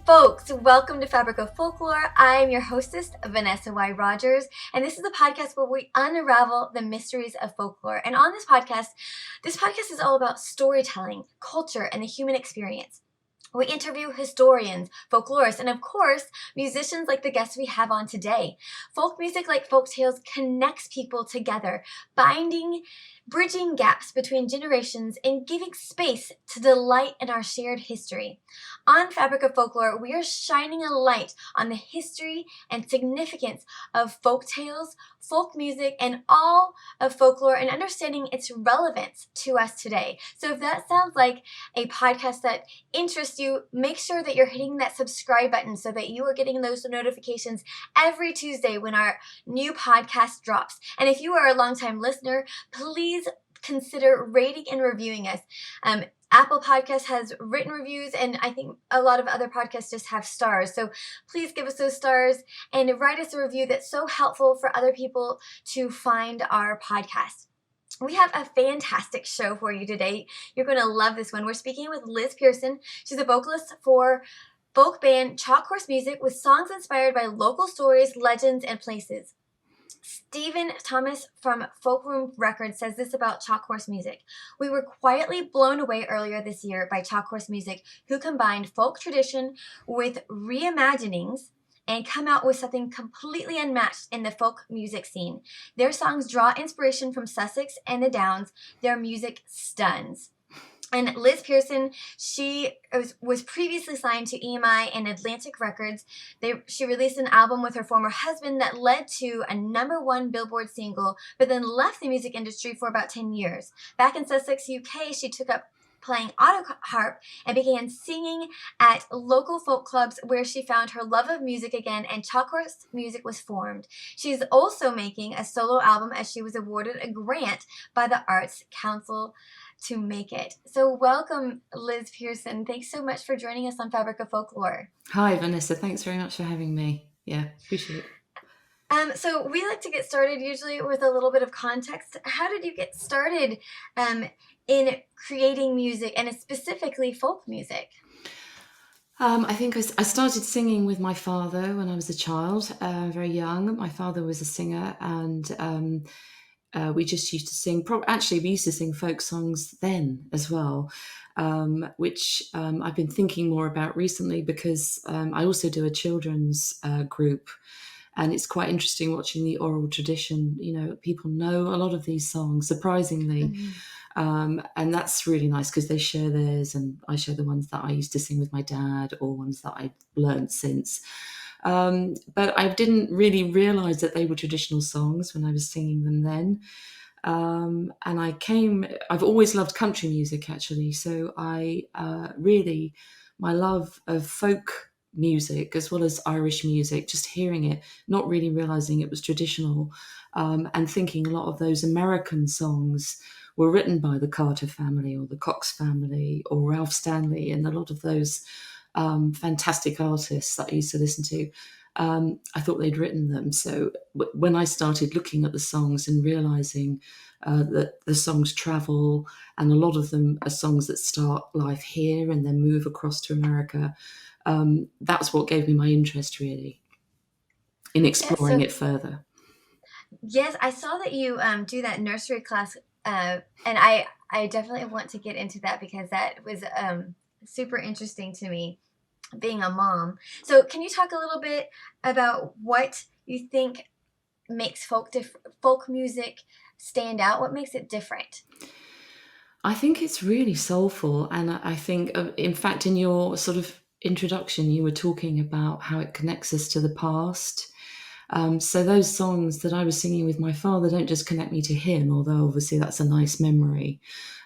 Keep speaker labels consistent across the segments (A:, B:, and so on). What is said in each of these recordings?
A: folks, welcome to Fabric of Folklore. I am your hostess, Vanessa Y. Rogers, and this is a podcast where we unravel the mysteries of folklore. And on this podcast is all about storytelling, culture, and the human experience. We interview historians, folklorists, and of course, musicians like the guests we have on today. Folk music, like folk tales, connects people together, bridging gaps between generations and giving space to delight in our shared history. On Fabric of Folklore, we are shining a light on the history and significance of folk tales, folk music, and all of folklore, and understanding its relevance to us today. So if that sounds like a podcast that interests you, make sure that you're hitting that subscribe button so that you are getting those notifications every Tuesday when our new podcast drops. And if you are a longtime listener, please consider rating and reviewing us. Apple Podcasts has written reviews, and I think a lot of other podcasts just have stars. So please give us those stars and write us a review that's so helpful for other people to find our podcast. We have a fantastic show for you today. You're going to love this one. We're speaking with Liz Pearson. She's a vocalist for folk band Chalk Horse Music with songs inspired by local stories, legends, and places. Stephen Thomas from Folkroom Records says this about Chalk Horse Music. We were quietly blown away earlier this year by Chalk Horse Music, who combined folk tradition with reimaginings and come out with something completely unmatched in the folk music scene. Their songs draw inspiration from Sussex and the Downs. Their music stuns. And Liz Pearson, she was previously signed to EMI and Atlantic Records. She released an album with her former husband that led to a #1 Billboard single, but then left the music industry for about 10 years. Back in Sussex, UK, she took up playing auto harp and began singing at local folk clubs where she found her love of music again, and Chalk Horse Music was formed. She's also making a solo album as she was awarded a grant by the Arts Council to make it. So welcome, Liz Pearson. Thanks so much for joining us on Fabric of Folklore.
B: Hi, Vanessa. Thanks very much for having me. Yeah, appreciate it.
A: So we like to get started usually with a little bit of context. How did you get started in creating music, and specifically folk music?
B: I think I started singing with my father when I was a child, very young. My father was a singer, and we just used to sing. Actually, we used to sing folk songs then as well, which I've been thinking more about recently because I also do a children's group. And it's quite interesting watching the oral tradition. You know, people know a lot of these songs, surprisingly.
A: Mm-hmm.
B: And that's really nice because they share theirs and I share the ones that I used to sing with my dad or ones that I've learned since. But I didn't really realise that they were traditional songs when I was singing them then. And I've always loved country music, actually. So my love of folk music as well as Irish music, just hearing it, not really realizing it was traditional, and thinking a lot of those American songs were written by the Carter family or the Cox family or Ralph Stanley, and a lot of those fantastic artists that I used to listen to. I thought they'd written them. So when I started looking at the songs and realizing that the songs travel, and a lot of them are songs that start life here and then move across to America, that's what gave me my interest, really, in exploring it further.
A: Yes, I saw that you do that nursery class, and I definitely want to get into that because that was super interesting to me, being a mom. So can you talk a little bit about what you think makes folk music stand out? What makes it different?
B: I think it's really soulful, and I think, in fact, in your sort of introduction, you were talking about how it connects us to the past. So those songs that I was singing with my father don't just connect me to him, although obviously that's a nice memory.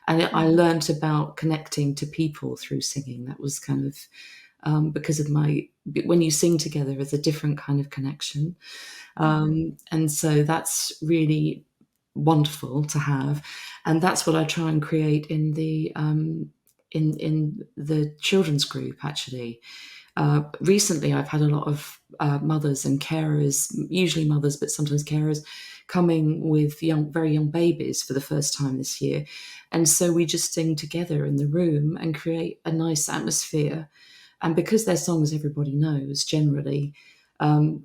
B: And I learnt about connecting to people through singing. That was kind of because of when you sing together, there's a different kind of connection. And so that's really wonderful to have. And that's what I try and create in the children's group, actually. Recently, I've had a lot of mothers and carers, usually mothers, but sometimes carers, coming with very young babies for the first time this year. And so we just sing together in the room and create a nice atmosphere And because they're songs everybody knows, generally,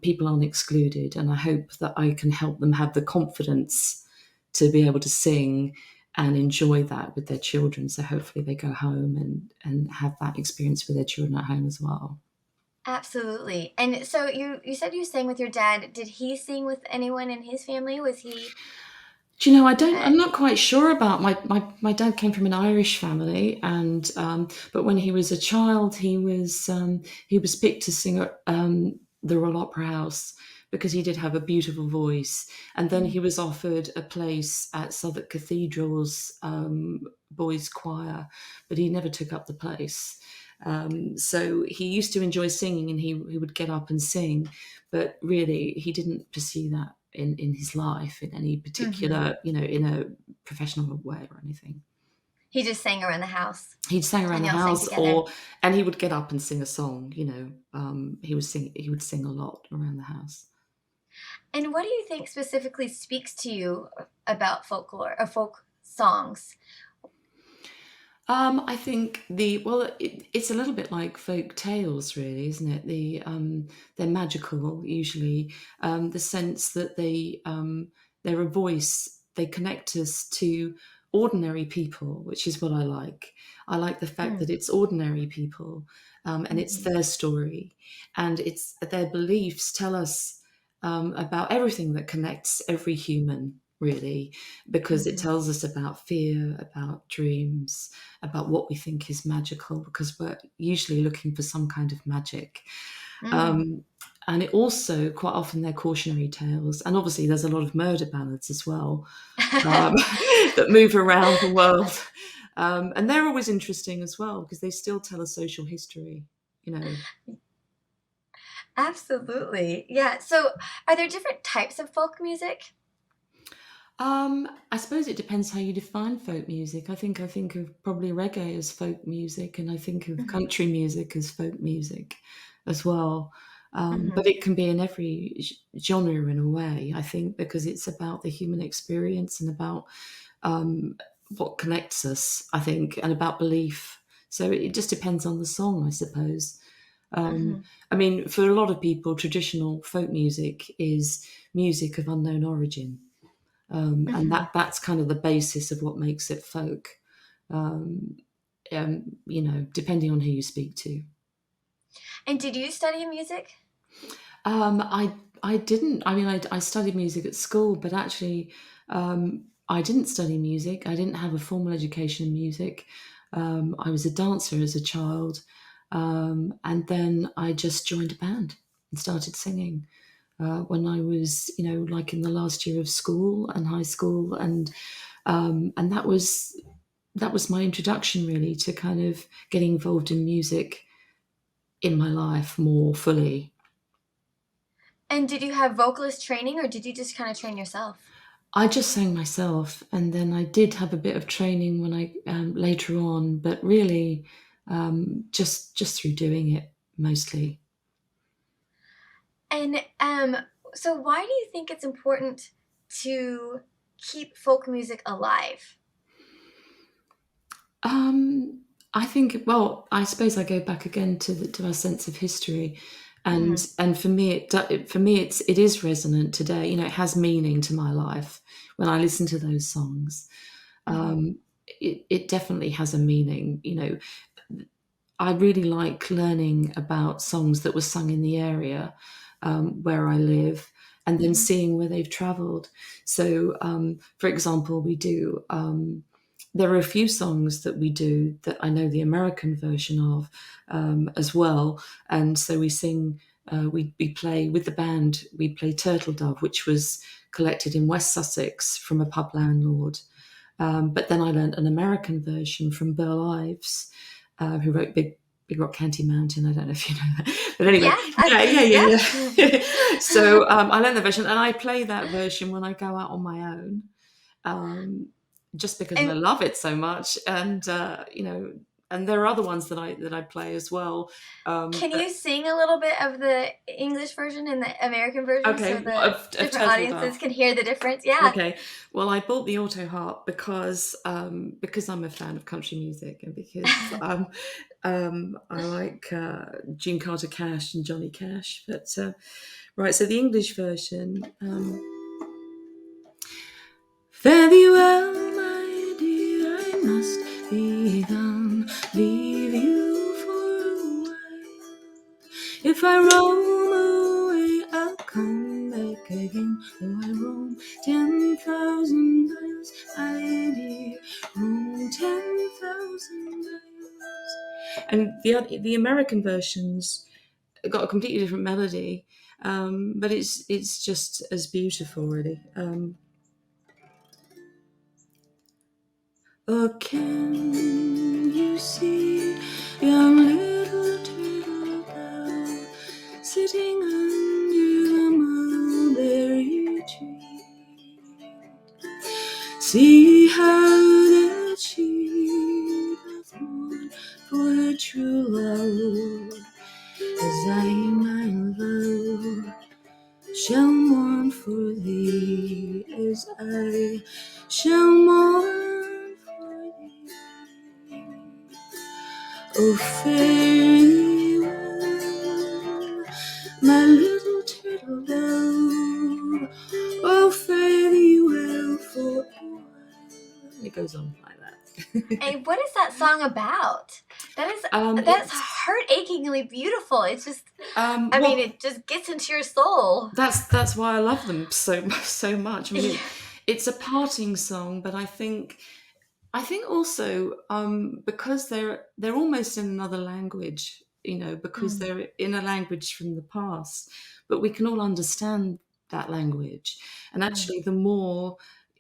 B: people aren't excluded. And I hope that I can help them have the confidence to be able to sing and enjoy that with their children. So hopefully they go home and have that experience with their children at home as well.
A: Absolutely. And so you said you sang with your dad. Did he sing with anyone in his family? Was he
B: Do you know,
A: uh,
B: I'm not quite sure about my dad came from an Irish family, and but when he was a child, he was picked to sing at the Royal Opera House because he did have a beautiful voice, and then he
A: mm,
B: was offered a place at Southwark Cathedral's boys' choir, but he never took up the place. So he used to enjoy singing, and he would get up and sing, but really he didn't pursue that in his life in any
A: mhm.
B: particular, in a professional way or anything.
A: He just sang around the house
B: He'd sang around
A: and
B: the
A: y'all sang
B: house,
A: together?
B: and he would get up and sing a song. He would sing a lot around the house.
A: And what do you think specifically speaks to you about folklore or folk songs?
B: I think it's a little bit like folk tales, really, isn't it? They're magical usually. The sense that they're a voice. They connect us to ordinary people, which is what I like. I like the fact that
A: Mm,
B: it's ordinary people, and it's
A: mhm,
B: their story, and it's their beliefs tell us about everything that connects every human, really, because it
A: mhm,
B: tells us about fear, about dreams, about what we think is magical, because we're usually looking for some kind of magic.
A: mm.
B: Um, and it also, quite often, they're cautionary tales. And obviously, there's a lot of murder ballads as well, um, that move around the world. And they're always interesting as well because they still tell a social history, you know.
A: Absolutely. Yeah. So, are there different types of folk music?
B: I suppose it depends how you define folk music. I think of probably reggae as folk music, and I think of
A: Mhm,
B: country music as folk music as well. But
A: mhm,
B: it can be in every genre in a way, I think, because it's about the human experience and about um, what connects us, I think, and about belief. So it just depends on the song, I suppose. Um,
A: mhm,
B: I mean, for a lot of people, traditional folk music is music of unknown origin, and
A: mhm.
B: that's kind of the basis of what makes it folk. Um, Depending on who you speak to.
A: And did you study music?
B: I didn't. I mean, I studied music at school, but actually, I didn't study music. I didn't have a formal education in music. I was a dancer as a child, and then I just joined a band and started singing when I was, like in the last year of school and high school, and that was my introduction really to kind of getting involved in music in my life more fully.
A: And did you have vocalist training or did you just kind of train yourself?
B: I just sang myself, and then I did have a bit of training when I later on, but really just through doing it mostly.
A: And so why do you think it's important to keep folk music alive?
B: Um, I think, well, I suppose I go back again to our sense of history, and
A: Mhm,
B: for me, for me, it is resonant today. It has meaning to my life when I listen to those songs.
A: mhm,
B: It definitely has a meaning. I really like learning about songs that were sung in the area where I live, and then
A: mhm,
B: seeing where they've travelled. So, for example, we do. There are a few songs that we do that I know the American version of as well, and so we sing. We play with the band. We play Turtle Dove, which was collected in West Sussex from a pub landlord. But then I learned an American version from Burl Ives, who wrote Big Rock County Mountain. I don't know if you know that, but anyway,
A: yeah, I
B: yeah,
A: do.
B: yeah,
A: Yeah.
B: yeah, yeah. So I learned the version, and I play that version when I go out on my own, um, just because I
A: And
B: love it so much, and and there are other ones that I play as well.
A: Can you sing a little bit of the English version and the American version so
B: Okay, what,
A: the
B: of
A: different
B: Turtle
A: audiences
B: Dove?
A: can hear the difference? Yeah.
B: Okay, well, I bought the auto harp because I'm a fan of country music and because I like Gene Carter Cash and Johnny Cash. But right, so the English version. Fare thee well, my dear, I must be gone. Leave you for a while. If I roam away, I'll come back again. Though I roam 10,000 miles, my dear, roam 10,000 miles. And the American versions got a completely different melody, but it's just as beautiful, really. Oh, can you see young little turtle dove sitting under the mulberry tree? See how that she doth mourn for her true love, as I, my love, shall mourn for thee, as I shall mourn for thee. Oh, fare thee well, my little turtle dove. Oh, fare thee well for a while. It goes on like that.
A: And what is that song about? That's
B: It's
A: heart achingly beautiful. It's just, I mean,
B: well,
A: it just gets into your soul.
B: that's why I love them so much. I mean,
A: Yeah.
B: it's a parting song, but I think also because they're almost in another language, because
A: Mm,
B: they're in a language from the past, but we can all understand that language. And
A: mm,
B: actually, the more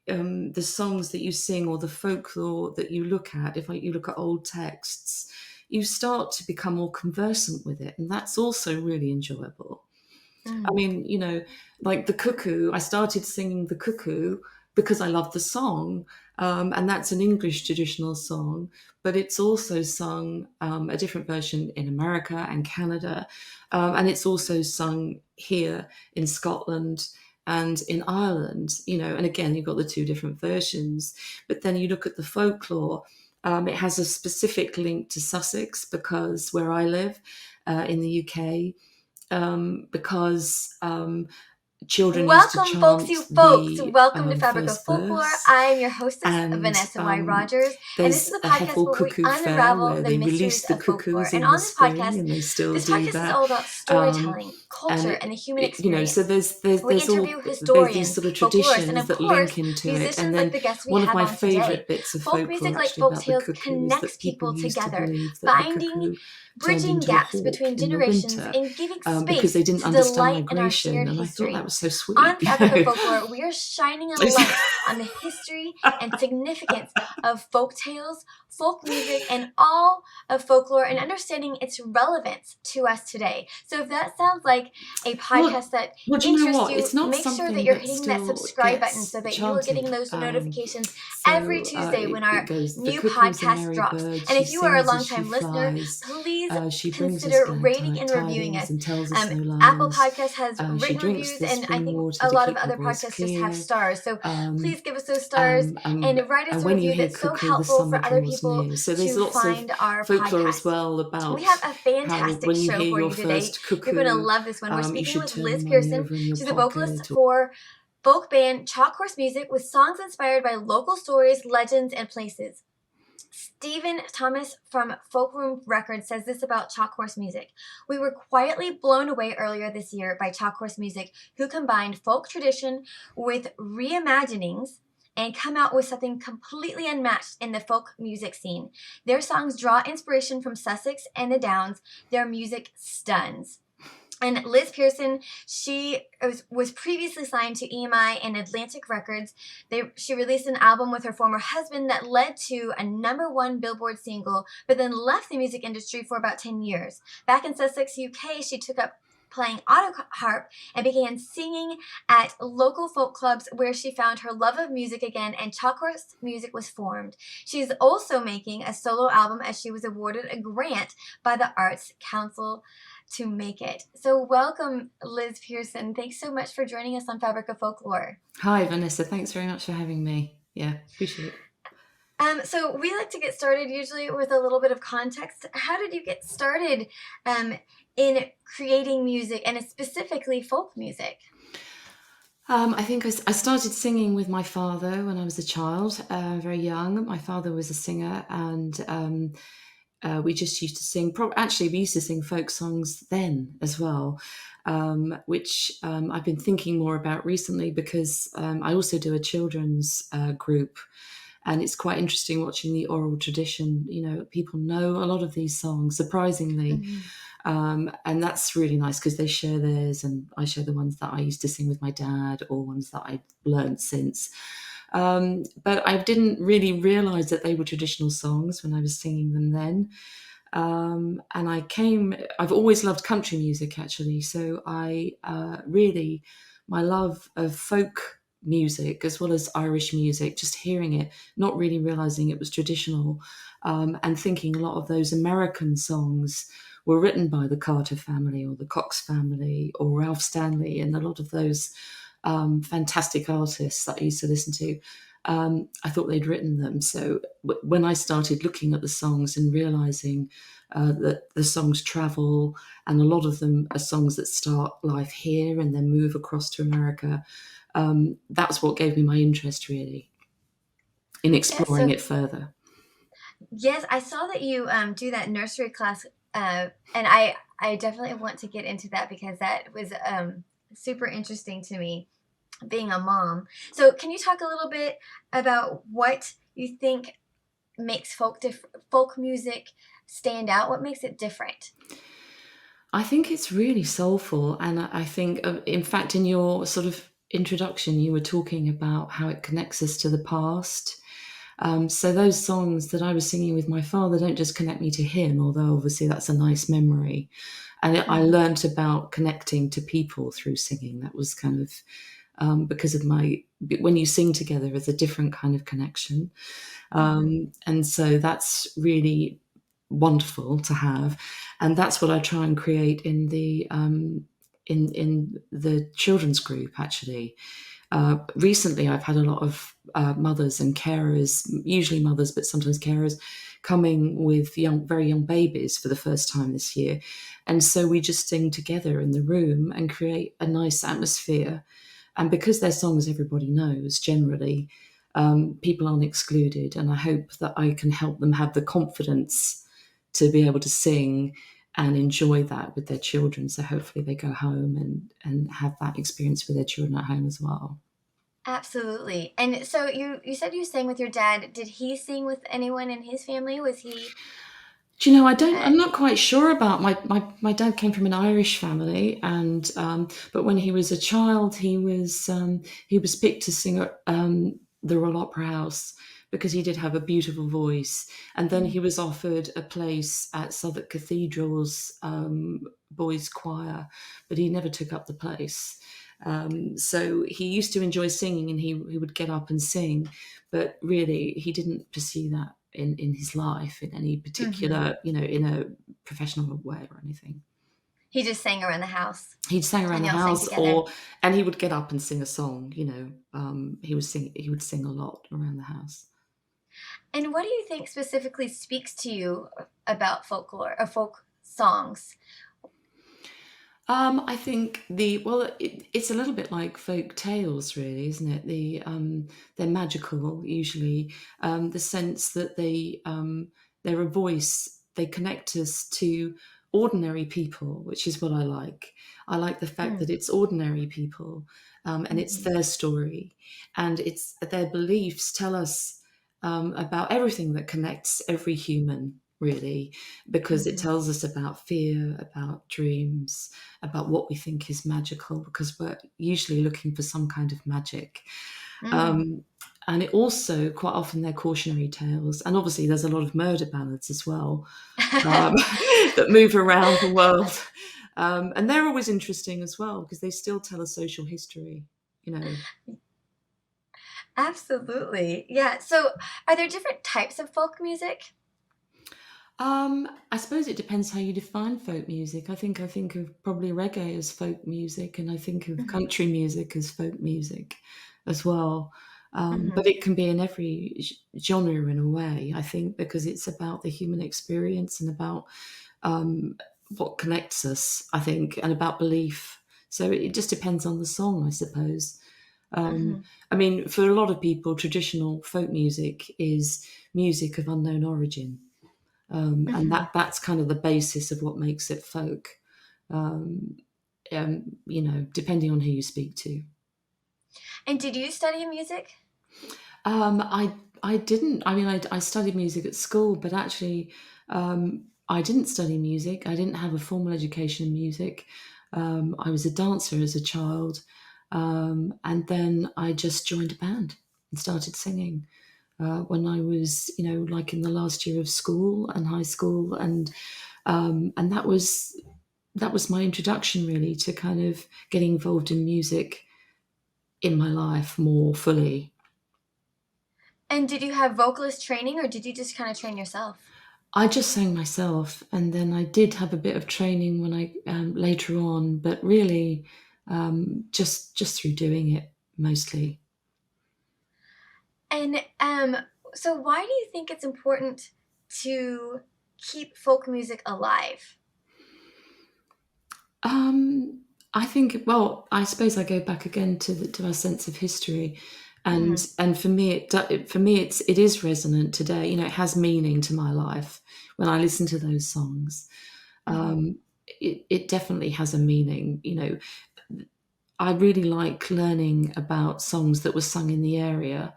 B: the songs that you sing or the folklore that you look at, if you look at old texts, you start to become more conversant with it, and that's also really enjoyable. I
A: mm,
B: mean, like the cuckoo, I started singing the cuckoo because I love the song. And that's an English traditional song, but it's also sung a different version in America and Canada. And it's also sung here in Scotland and in Ireland, and again, you've got the two different versions. But then you look at the folklore, it has a specific link to Sussex because where I live in the UK, because children used to
A: Welcome, folks,
B: chant
A: you folks.
B: the
A: Welcome to Fabric of
B: first
A: Folklore.
B: verse,
A: I'm your hostess,
B: and
A: Vanessa Y. Rogers, and this
B: there's
A: is a
B: a
A: podcast
B: Huffle
A: where we
B: Cuckoo Fair
A: unravel
B: where
A: the
B: they
A: mysteries
B: release the
A: of folklore.
B: cuckoos
A: And
B: in the
A: on this
B: spring,
A: podcast,
B: and they still
A: this
B: do
A: podcast is
B: that.
A: all about
B: Um,
A: storytelling,
B: and
A: culture, and the human
B: so
A: experience. We interview
B: there's these
A: historians,
B: sort of
A: folklorists, and
B: traditions
A: of
B: that
A: course,
B: link into it. And
A: musicians like
B: then
A: the guests we
B: one of
A: have
B: my
A: on today.
B: favourite bits of
A: Folk music,
B: folklore
A: like
B: actually
A: folk
B: about the
A: tales,
B: cuckoo is
A: connects
B: that people
A: people
B: used to
A: together,
B: believe that the
A: binding,
B: cuckoo turned
A: bridging
B: into a
A: gaps
B: hawk
A: between
B: in the
A: generations,
B: winter,
A: and giving
B: because
A: space
B: they didn't
A: to
B: understand
A: delight in our
B: migration,
A: shared
B: and I thought that
A: history.
B: was so
A: On
B: sweet.
A: Fabric of Folklore, we are shining a light on the history and significance of folk tales, folk music, and all of folklore, and understanding its relevance to us today. So if that sounds like a
B: Well,
A: podcast that
B: well, do you know
A: interests
B: what?
A: you,
B: It's not
A: make sure that
B: something
A: you're
B: that
A: hitting that
B: still
A: subscribe button
B: gets
A: so that you are getting
B: chanted.
A: those notifications every
B: So
A: Tuesday when
B: it
A: our
B: goes, the
A: new
B: cuckoo's a
A: podcast
B: merry
A: drops.
B: bird.
A: And
B: She
A: if you are a
B: sings as she
A: longtime listener,
B: flies.
A: please
B: She brings us
A: consider
B: glad
A: rating and reviewing
B: tidings
A: us.
B: and tells us no
A: Apple
B: lies.
A: Podcast has
B: She
A: written
B: drinks
A: reviews,
B: the
A: and I
B: spring
A: think
B: water
A: a
B: to
A: lot of
B: keep her
A: other
B: voice
A: podcasts just have
B: clear.
A: stars. So
B: Um,
A: please give us those stars and write us
B: and
A: a
B: when you
A: review
B: hear
A: that's so
B: cuckoo, the
A: helpful
B: summer
A: for other
B: draws
A: people
B: near. So there's
A: to
B: lots of
A: find our
B: folklore as
A: podcast.
B: well
A: We
B: about
A: have a
B: how
A: fantastic
B: when you
A: show
B: hear
A: for
B: your
A: you today.
B: first
A: You're going to
B: cuckoo,
A: love this one. We're
B: you
A: speaking
B: should
A: with
B: turn the
A: Liz
B: money
A: Pearson.
B: over in your
A: She's a vocalist
B: pocket.
A: for folk band Chalk Horse Music with songs inspired by local stories, legends, and places. Stephen Thomas from Folkroom Records says this about Chalk Horse Music. We were quietly blown away earlier this year by Chalk Horse Music, who combined folk tradition with reimaginings and come out with something completely unmatched in the folk music scene. Their songs draw inspiration from Sussex and the Downs. Their music stuns. And Liz Pearson, she was previously signed to EMI and Atlantic Records. She released an album with her former husband that led to a #1 Billboard single, but then left the music industry for about 10 years. Back in Sussex, UK, she took up playing auto harp and began singing at local folk clubs where she found her love of music again, and Chalk Horse Music was formed. She's also making a solo album as she was awarded a grant by the Arts Council to make it. So welcome, Liz Pearson. Thanks so much for joining us on Fabric of Folklore.
B: Hi, Vanessa. Thanks very much for having me. Yeah, appreciate it.
A: So we like to get started usually with a little bit of context. How did you get started in creating music, and specifically folk music?
B: I think I started singing with my father when I was a child, very young. My father was a singer, and we just used to sing. Actually, we used to sing folk songs then as well, which I've been thinking more about recently because I also do a children's group. And it's quite interesting watching the oral tradition. You know, people know a lot of these songs, surprisingly. And that's really nice because they share theirs, and I share the ones that I used to sing with my dad or ones that I've learned since. But I didn't really realize that they were traditional songs when I was singing them then. And I've always loved country music actually. So my love of folk music as well as Irish music, just hearing it, not really realizing it was traditional, and thinking a lot of those American songs were written by the Carter family or the Cox family or Ralph Stanley, and a lot of those fantastic artists that I used to listen to. I thought they'd written them. So when I started looking at the songs and realizing that the songs travel, and a lot of them are songs that start life here and then move across to America, that's what gave me my interest really in
A: Yes,
B: exploring it further.
A: yes, I saw that you do that nursery class, and I definitely want to get into that because that was super interesting to me, being a mom. So, can you talk a little bit about what you think makes folk music stand out? What makes it different?
B: I think it's really soulful, and I think, in fact, in your sort of introduction, you were talking about how it connects us to the past. So those songs that I was singing with my father don't just connect me to him, although obviously that's a nice memory. And I
A: Mm-hmm.
B: learned about connecting to people through singing. That was kind of because of when you sing together, there's a different kind of connection.
A: Mm-hmm.
B: And so that's really wonderful to have, and that's what I try and create in the children's group. Actually, recently I've had a lot of mothers and carers, usually mothers, but sometimes carers, coming with very young babies for the first time this year, and so we just sing together in the room and create a nice atmosphere. And because they're songs everybody knows, generally, people aren't excluded. And I hope that I can help them have the confidence to be able to sing and enjoy that with their children. So hopefully they go home and have that experience with their children at home as well.
A: Absolutely. And so you said you sang with your dad. Did he sing with anyone in his family? Was he?
B: Do you know,
A: Uh,
B: I'm not quite sure about my dad came from an Irish family, and but when he was a child, he was picked to sing at the Royal Opera House because he did have a beautiful voice, and then he was offered a place at Southwark Cathedral's boys' choir, but he never took up the place. So he used to enjoy singing, and he would get up and sing, but really he didn't pursue that in his life in any
A: mm-hmm.
B: particular, in a professional way or anything.
A: He just sang around the house,
B: He'd sang around
A: and
B: the
A: y'all sang
B: house,
A: together.
B: and he would get up and sing a song. He would sing a lot around the house.
A: And what do you think specifically speaks to you about folklore or folk songs?
B: I think it's a little bit like folk tales, really, isn't it? They're magical usually. The sense that they're a voice. They connect us to ordinary people, which is what I like. I like the fact that it's ordinary people, and it's
A: Mm-hmm.
B: their story, and it's their beliefs tell us about everything that connects every human, really, because it
A: Mm-hmm.
B: tells us about fear, about dreams, about what we think is magical, because we're usually looking for some kind of magic.
A: Mm.
B: Um, and it also, quite often, they're cautionary tales. And obviously, there's a lot of murder ballads as well, um, that move around the world. And they're always interesting as well because they still tell a social history, you know.
A: Absolutely. Yeah. So, are there different types of folk music?
B: I suppose it depends how you define folk music. I think of probably reggae as folk music, and I think of
A: Mhm,
B: country music as folk music as well. But
A: mhm,
B: it can be in every genre in a way, I think, because it's about the human experience and about um, what connects us, I think, and about belief. So it just depends on the song, I suppose. Um,
A: mhm,
B: I mean, for a lot of people, traditional folk music is music of unknown origin, and
A: mhm.
B: that's kind of the basis of what makes it folk. Um, you know, depending on who you speak to.
A: And did you study music?
B: I didn't. I mean, I studied music at school, but actually, I didn't study music. I didn't have a formal education in music. I was a dancer as a child, and then I just joined a band and started singing when I was, you know, like in the last year of school and high school, and that was my introduction really to kind of getting involved in music in my life more fully.
A: And did you have vocalist training or did you just kind of train yourself?
B: I just sang myself, and then I did have a bit of training when I later on, but really just through doing it mostly.
A: And so why do you think it's important to keep folk music alive?
B: Um, I think, well, I suppose I go back again to to our sense of history,
A: Hmm.
B: and for me, for me, it is resonant today. You know, it has meaning to my life when I listen to those songs.
A: Hmm.
B: It definitely has a meaning. You know, I really like learning about songs that were sung in the area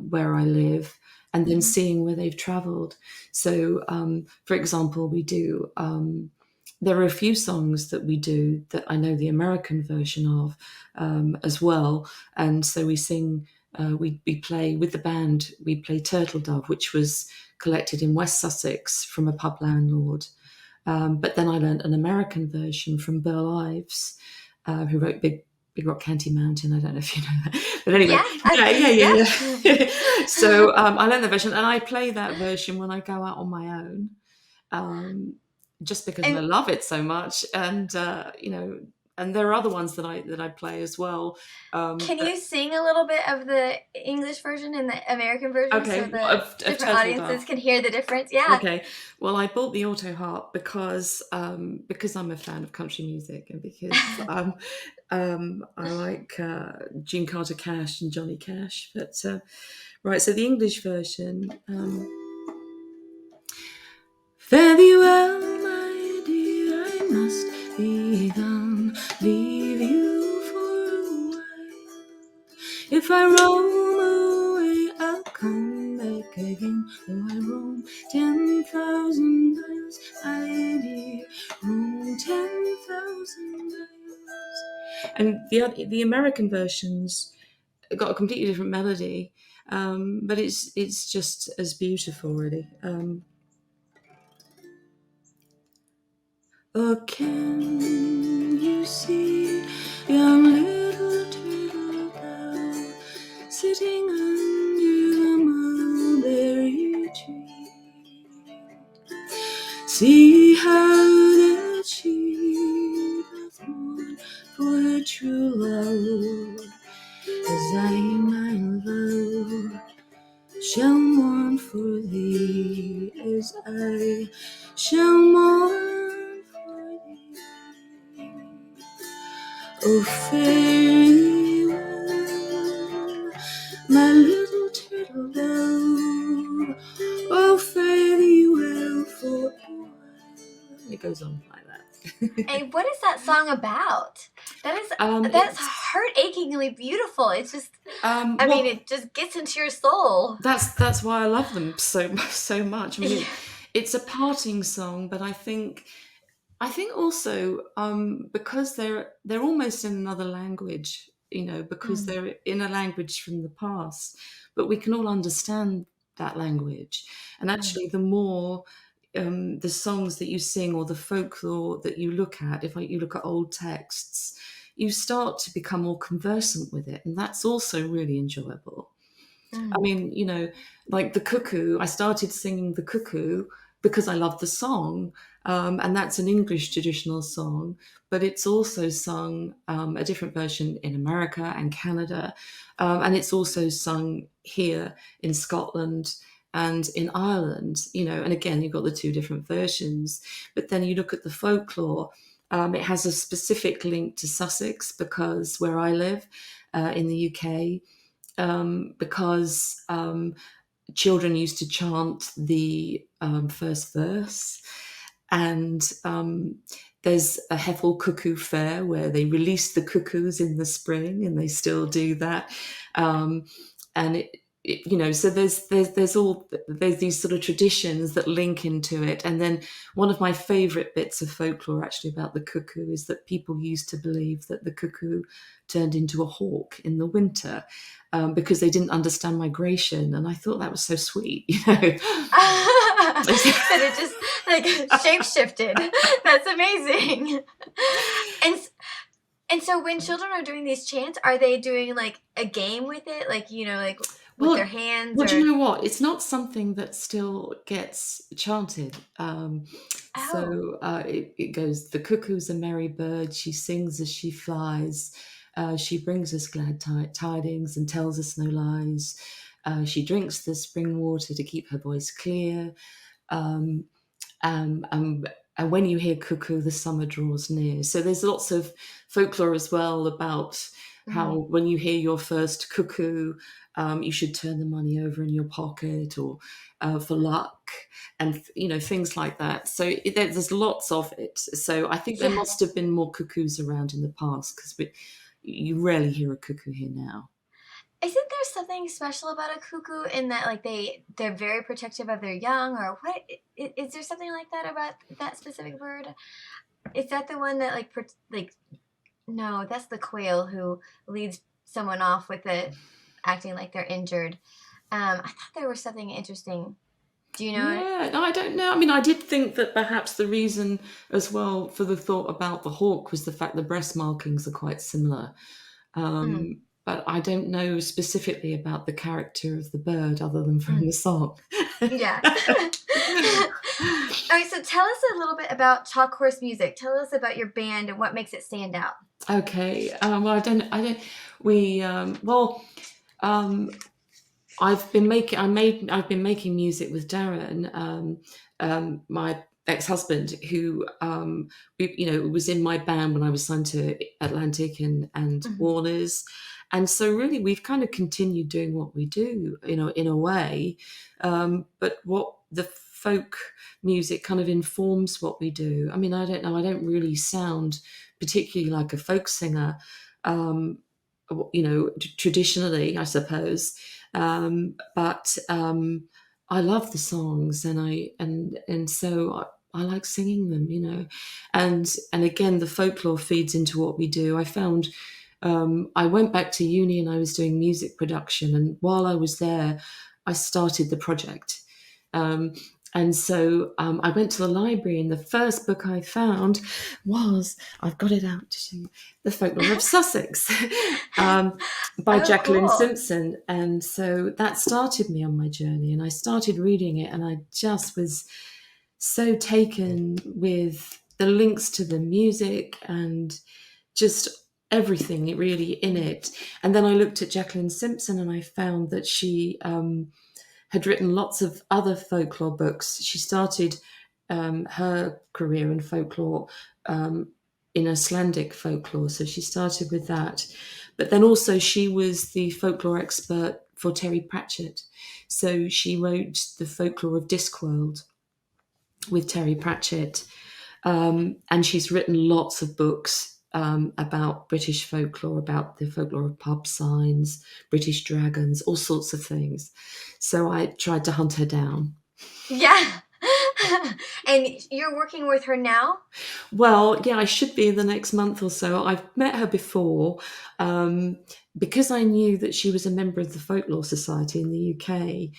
B: where I live and then
A: Hmm.
B: seeing where they've travelled. So, for example, there are a few songs that we do that I know the American version of as well. And so we play with the band, we play Turtle Dove, which was collected in West Sussex from a pub landlord. But then I learned an American version from Burl Ives, who wrote Big Rock County Mountain. I don't know if you know that, but anyway,
A: Yeah, I
B: yeah, yeah,
A: do.
B: yeah,
A: Yeah.
B: yeah. So I learned the version, and I play that version when I go out on my own, um, just because I
A: And
B: love it so much. And you know, and there are other ones that I play as well.
A: can
B: But
A: you sing a little bit of the English version and the American version so
B: okay,
A: the
B: of
A: different
B: Turtle
A: audiences
B: Dove.
A: can hear the difference? Yeah.
B: Okay, well, I bought the auto harp because I'm a fan of country music and because I like Gene Carter Cash and Johnny Cash. But right, so the English version. Fare thee well, my dear, I must be gone. Leave you for a while. If I roam away, I'll come back again. Though I roam 10,000 miles, my dear, roam 10,000 miles. And the American versions got a completely different melody, but it's just as beautiful, really. Oh, can you see young little turtle dove sitting under the mulberry tree? See how that she doth mourn for her true love, as I, my love, shall mourn for thee, as I shall mourn for thee. Oh, fare thee well, my little turtle dove. Oh, fare thee well for a while. It goes on like that.
A: And what is that song about? That is that's
B: It's
A: heart achingly beautiful. It's just I mean,
B: well,
A: it just gets into your soul.
B: that's why I love them so much. I mean,
A: Yeah.
B: it's a parting song, but I think also because they're almost in another language, you know, because
A: Mm,
B: they're in a language from the past, but we can all understand that language. And
A: mm,
B: actually, the more the songs that you sing or the folklore that you look at, if you look at old texts, you start to become more conversant with it, and that's also really enjoyable. I
A: Mm.
B: mean, like the cuckoo, I started singing the cuckoo because I love the song. And that's an English traditional song, but it's also sung a different version in America and Canada. And it's also sung here in Scotland and in Ireland, and again, you've got the two different versions. But then you look at the folklore, it has a specific link to Sussex because where I live in the UK, because children used to chant the first verse. And there's a Hethel Cuckoo Fair where they release the cuckoos in the spring, and they still do that. And so there's these sort of traditions that link into it. And then one of my favorite bits of folklore actually about the cuckoo is that people used to believe that the cuckoo turned into a hawk in the winter, because they didn't understand migration, and I thought that was so sweet.
A: That it just like shape shifted. That's amazing. And and so when children are doing these chants, are they doing like a game with it, like like with their
B: Well,
A: hands
B: well, do you
A: or?
B: know what? It's not something that still gets chanted.
A: Oh.
B: It goes, the cuckoo's a merry bird. She sings as she flies. She brings us glad tidings and tells us no lies. She drinks the spring water to keep her voice clear. Um, um, um, and when you hear cuckoo, the summer draws near. So there's lots of folklore as well about how
A: Mhm.
B: when you hear your first cuckoo, you should turn the money over in your pocket, or for luck, and things like that. So there's lots of it. So I think there
A: Yeah.
B: must have been more cuckoos around in the past, because you rarely hear a cuckoo here now.
A: Isn't there something special about a cuckoo in that like they're very protective of their young, or what? Is there something like that about that specific bird? Is that the one that like no, that's the quail who leads someone off with it acting like they're injured. I thought there was something interesting. Do you know it?
B: Yeah, no, I don't know. I mean, I did think that perhaps the reason as well for the thought about the hawk was the fact the breast markings are quite similar.
A: Mm,
B: But I don't know specifically about the character of the bird other than from
A: mm.
B: the song.
A: Yeah. All right, so tell us a little bit about Chalk Horse Music. Tell us about your band and what makes it stand out.
B: Okay. Well, I don't. We. Well. Um, I've been making music with Darren, my ex-husband, who was in my band when I was signed to Atlantic and
A: Mhm.
B: Warner's, and so really we've kind of continued doing what we do, in a way, but what the folk music kind of informs what we do. I mean, I don't know, I don't really sound particularly like a folk singer, um, traditionally, I suppose, but I love the songs, and so I like singing them, and again, the folklore feeds into what we do. I found, I went back to uni and I was doing music production, and while I was there, I started the project. Um, and so I went to the library, and the first book I found was, I've got it out to show you, The Folklore of Sussex, by
A: Oh,
B: Jacqueline
A: cool.
B: Simpson. And so that started me on my journey, and I started reading it, and I just was so taken with the links to the music and just everything really in it. And then I looked at Jacqueline Simpson, and I found that she had written lots of other folklore books. She started her career in folklore, um, in Icelandic folklore, so she started with that. But then also she was the folklore expert for Terry Pratchett. So she wrote The Folklore of Discworld with Terry Pratchett, and she's written lots of books about British folklore, about the folklore of pub signs, British dragons, all sorts of things. So I tried to hunt her down.
A: Yeah. And you're working with her now?
B: Well, yeah, I should be in the next month or so. I've met her before, um, because I knew that she was a member of the Folklore Society in the UK.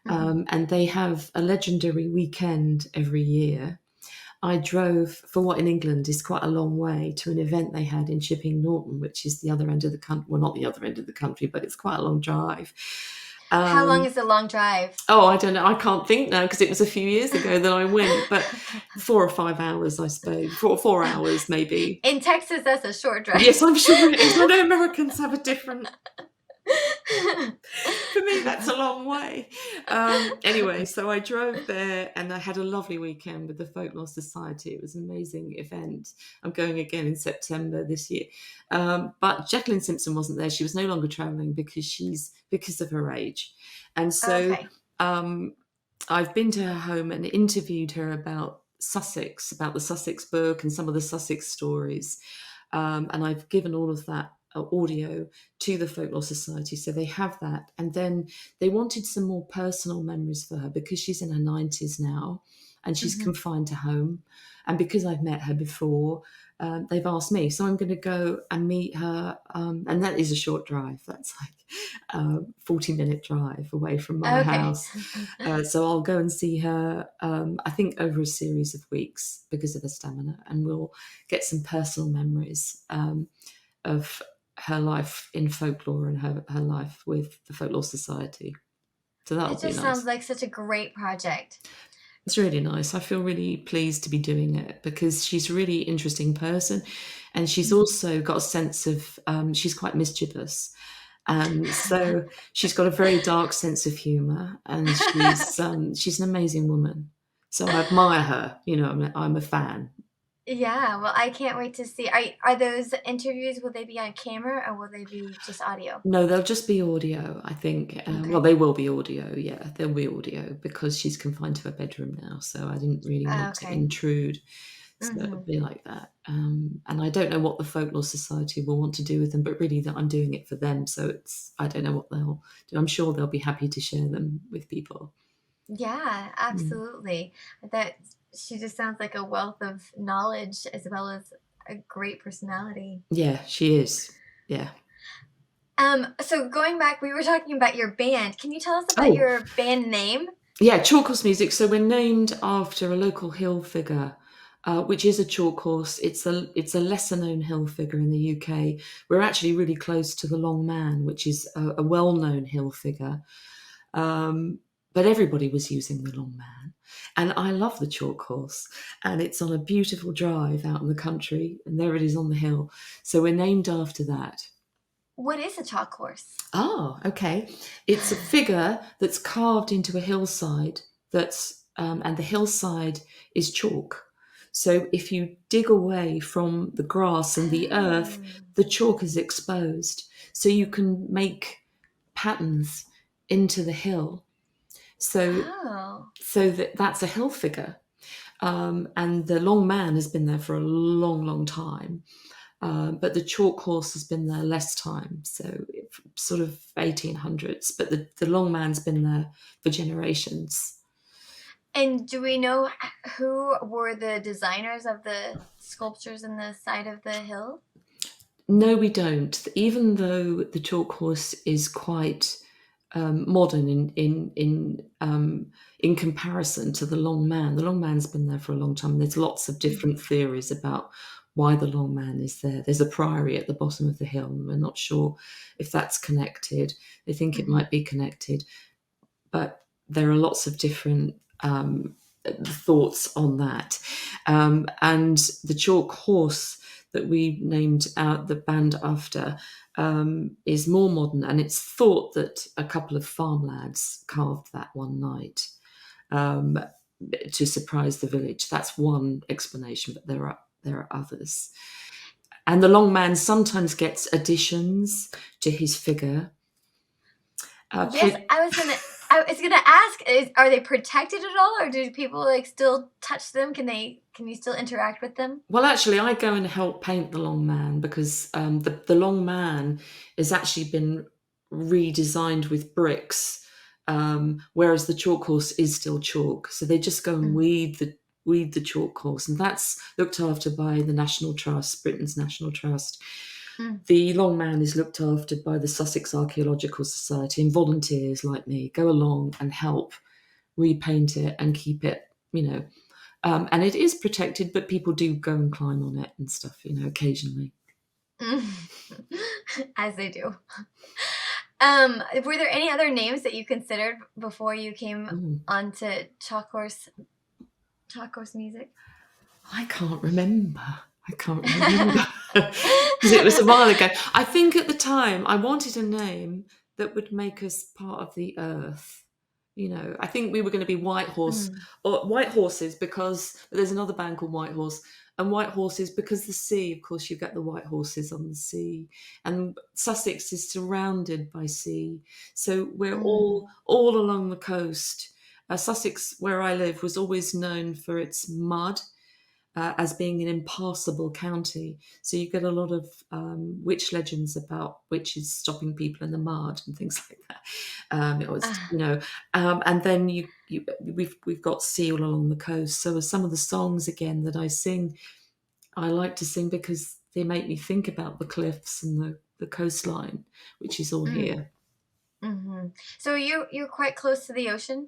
B: And they have a legendary weekend every year. I drove for what in England is quite a long way to an event they had in Chipping Norton, which is the other end of the country. Well, not the other end of the country, but it's quite a long drive.
A: How long is the long drive?
B: Oh, I don't know. I can't think now because it was a few years ago that I went, but 4 or 5 hours, I suppose. 4 hours, maybe.
A: In Texas, that's a short drive.
B: Yes, I'm sure it is. I know Americans have a different. For me, that's a long way. Anyway, so I drove there and I had a lovely weekend with the Folklore Society. It was an amazing event. I'm going again in September this year. But Jacqueline Simpson wasn't there. She was no longer traveling because of her age. And so
A: Okay.
B: I've been to her home and interviewed her about Sussex, about the Sussex book and some of the Sussex stories. And I've given all of that audio to the Folklore Society, so they have that. And then they wanted some more personal memories for her because she's in her 90s now and she's confined to home. And because I've met her before, they've asked me. So I'm going to go and meet her. And that is a short drive. That's like a 40-minute drive away from my house. So I'll go and see her, I think, over a series of weeks because of her stamina. And we'll get some personal memories of her life in folklore and her life with the Folklore Society. So that'll be nice.
A: It just sounds like such a great project.
B: It's really nice. I feel really pleased to be doing it because she's a really interesting person and she's also got a sense of, she's quite mischievous. And so she's got a very dark sense of humour and she's an amazing woman. So I admire her. You know, I'm a fan.
A: Yeah, well, I can't wait to see. Are those interviews, will they be on camera or will they be just audio?
B: No, they'll just be audio, I think. Well, they will be audio, yeah. They'll be audio because she's confined to her bedroom now, so I didn't really want to intrude. So it'll be like that. And I don't know what the Folklore Society will want to do with them, but really that I'm doing it for them, so I don't know what they'll do. I'm sure they'll be happy to share them with people.
A: Yeah, absolutely. That she just sounds like a wealth of knowledge as well as a great personality.
B: Yeah, she is. Yeah.
A: So going back, we were talking about your band. Can you tell us about your band name?
B: Yeah, Chalk Horse Music. So we're named after a local hill figure, which is a chalk horse. It's a lesser known hill figure in the UK. We're actually really close to the Long Man, which is a well known hill figure. But everybody was using the Long Man. And I love the chalk horse. And it's on a beautiful drive out in the country. And there it is on the hill. So we're named after that.
A: What is a chalk horse?
B: Oh, okay. It's a figure that's carved into a hillside and the hillside is chalk. So if you dig away from the grass and the earth, the chalk is exposed. So you can make patterns into the hill. So that's a hill figure. And the Long Man has been there for a long, long time. But the chalk horse has been there less time, so sort of 1800s. But the Long Man's been there for generations.
A: And do we know who were the designers of the sculptures in the side of the hill?
B: No, we don't. Even though the chalk horse is quite modern in comparison to the Long Man. The Long Man's been there for a long time. There's lots of different theories about why the Long Man is there. There's a priory at the bottom of the hill, and we're not sure if that's connected. They think it might be connected, but there are lots of different thoughts on that. And the chalk horse that we named the band after is more modern, and it's thought that a couple of farm lads carved that one night to surprise the village. That's one explanation, but there are others. And the Long Man sometimes gets additions to his figure.
A: Yes, I was gonna ask: are they protected at all, or do people still touch them? Can you still interact with them?
B: Well, actually, I go and help paint the Long Man because the Long Man has actually been redesigned with bricks, whereas the chalk horse is still chalk. So they just go and weed the chalk horse, and that's looked after by the National Trust, Britain's National Trust. The Long Man is looked after by the Sussex Archaeological Society, and volunteers like me go along and help repaint it and keep it, and it is protected, but people do go and climb on it and stuff, occasionally.
A: As they do. Were there any other names that you considered before you came onto Chalk Horse music?
B: I can't remember because it was a while ago. I think at the time I wanted a name that would make us part of the earth. I think we were going to be White Horse or White Horses, because there's another band called White Horse, and White Horses because the sea, of course, you get the white horses on the sea, and Sussex is surrounded by sea, so we're all along the coast. Sussex, where I live, was always known for its mud. As being an impassable county, so you get a lot of witch legends about witches stopping people in the mud and things like that. It was, and then we've got sea all along the coast. So some of the songs again that I sing, I like to sing because they make me think about the cliffs and the coastline, which is all here.
A: Mm-hmm. So you're quite close to the ocean?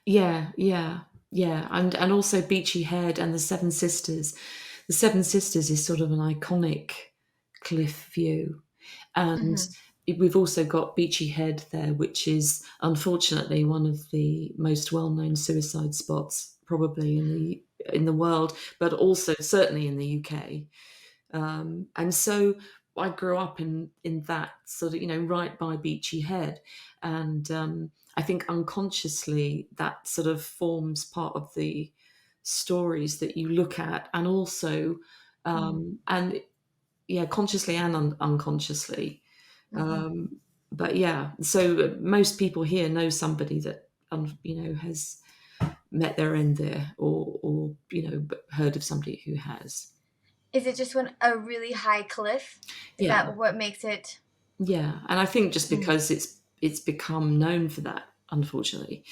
B: Yeah, and also Beachy Head and the Seven Sisters. The Seven Sisters is sort of an iconic cliff view, and we've also got Beachy Head there, which is unfortunately one of the most well-known suicide spots probably in the world, but also certainly in the UK. And so I grew up in that sort of, right by Beachy Head, and I think unconsciously that sort of forms part of the stories that you look at, and also, consciously and unconsciously. But yeah, so most people here know somebody that has met their end there, or heard of somebody who has.
A: Is it just a really high cliff? Is that what makes it?
B: Yeah, and I think just because it's become known for that, unfortunately.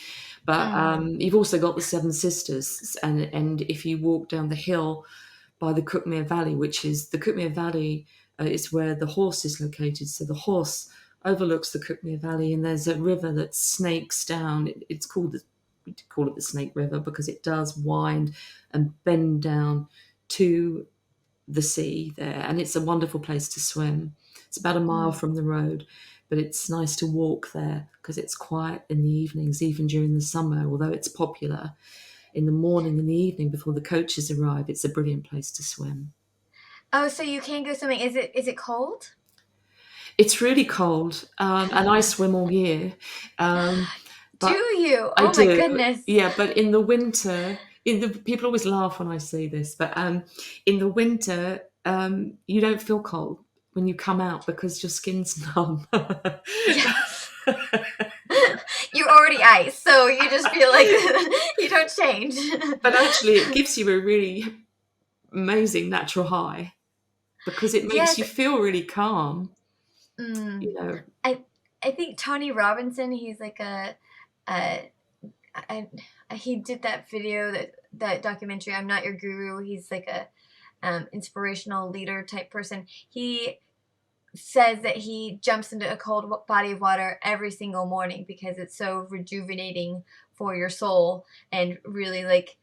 B: But you've also got the Seven Sisters, and if you walk down the hill by the Cuckmere Valley, which is the Cuckmere Valley, is where the horse is located. So the horse overlooks the Cuckmere Valley, and there's a river that snakes down. We call it the Snake River because it does wind and bend down to the sea there, and it's a wonderful place to swim. It's about a mile from the road, but it's nice to walk there because it's quiet in the evenings, even during the summer, although it's popular. In the morning and the evening before the coaches arrive, it's a brilliant place to swim.
A: Oh, so you can go swimming. Is it cold?
B: It's really cold, and I swim all year.
A: Do you?
B: I
A: Oh
B: do.
A: My goodness.
B: Yeah, but in the winter, people always laugh when I say this, but in the winter, you don't feel cold when you come out because your skin's numb.
A: Yes. You're already ice, so you just feel like you don't change.
B: But actually, it gives you a really amazing natural high because it makes you feel really calm.
A: I think Tony Robinson, he's like he did that video, that documentary, I'm Not Your Guru. He's like a inspirational leader type person. He says that he jumps into a cold body of water every single morning because it's so rejuvenating for your soul and really like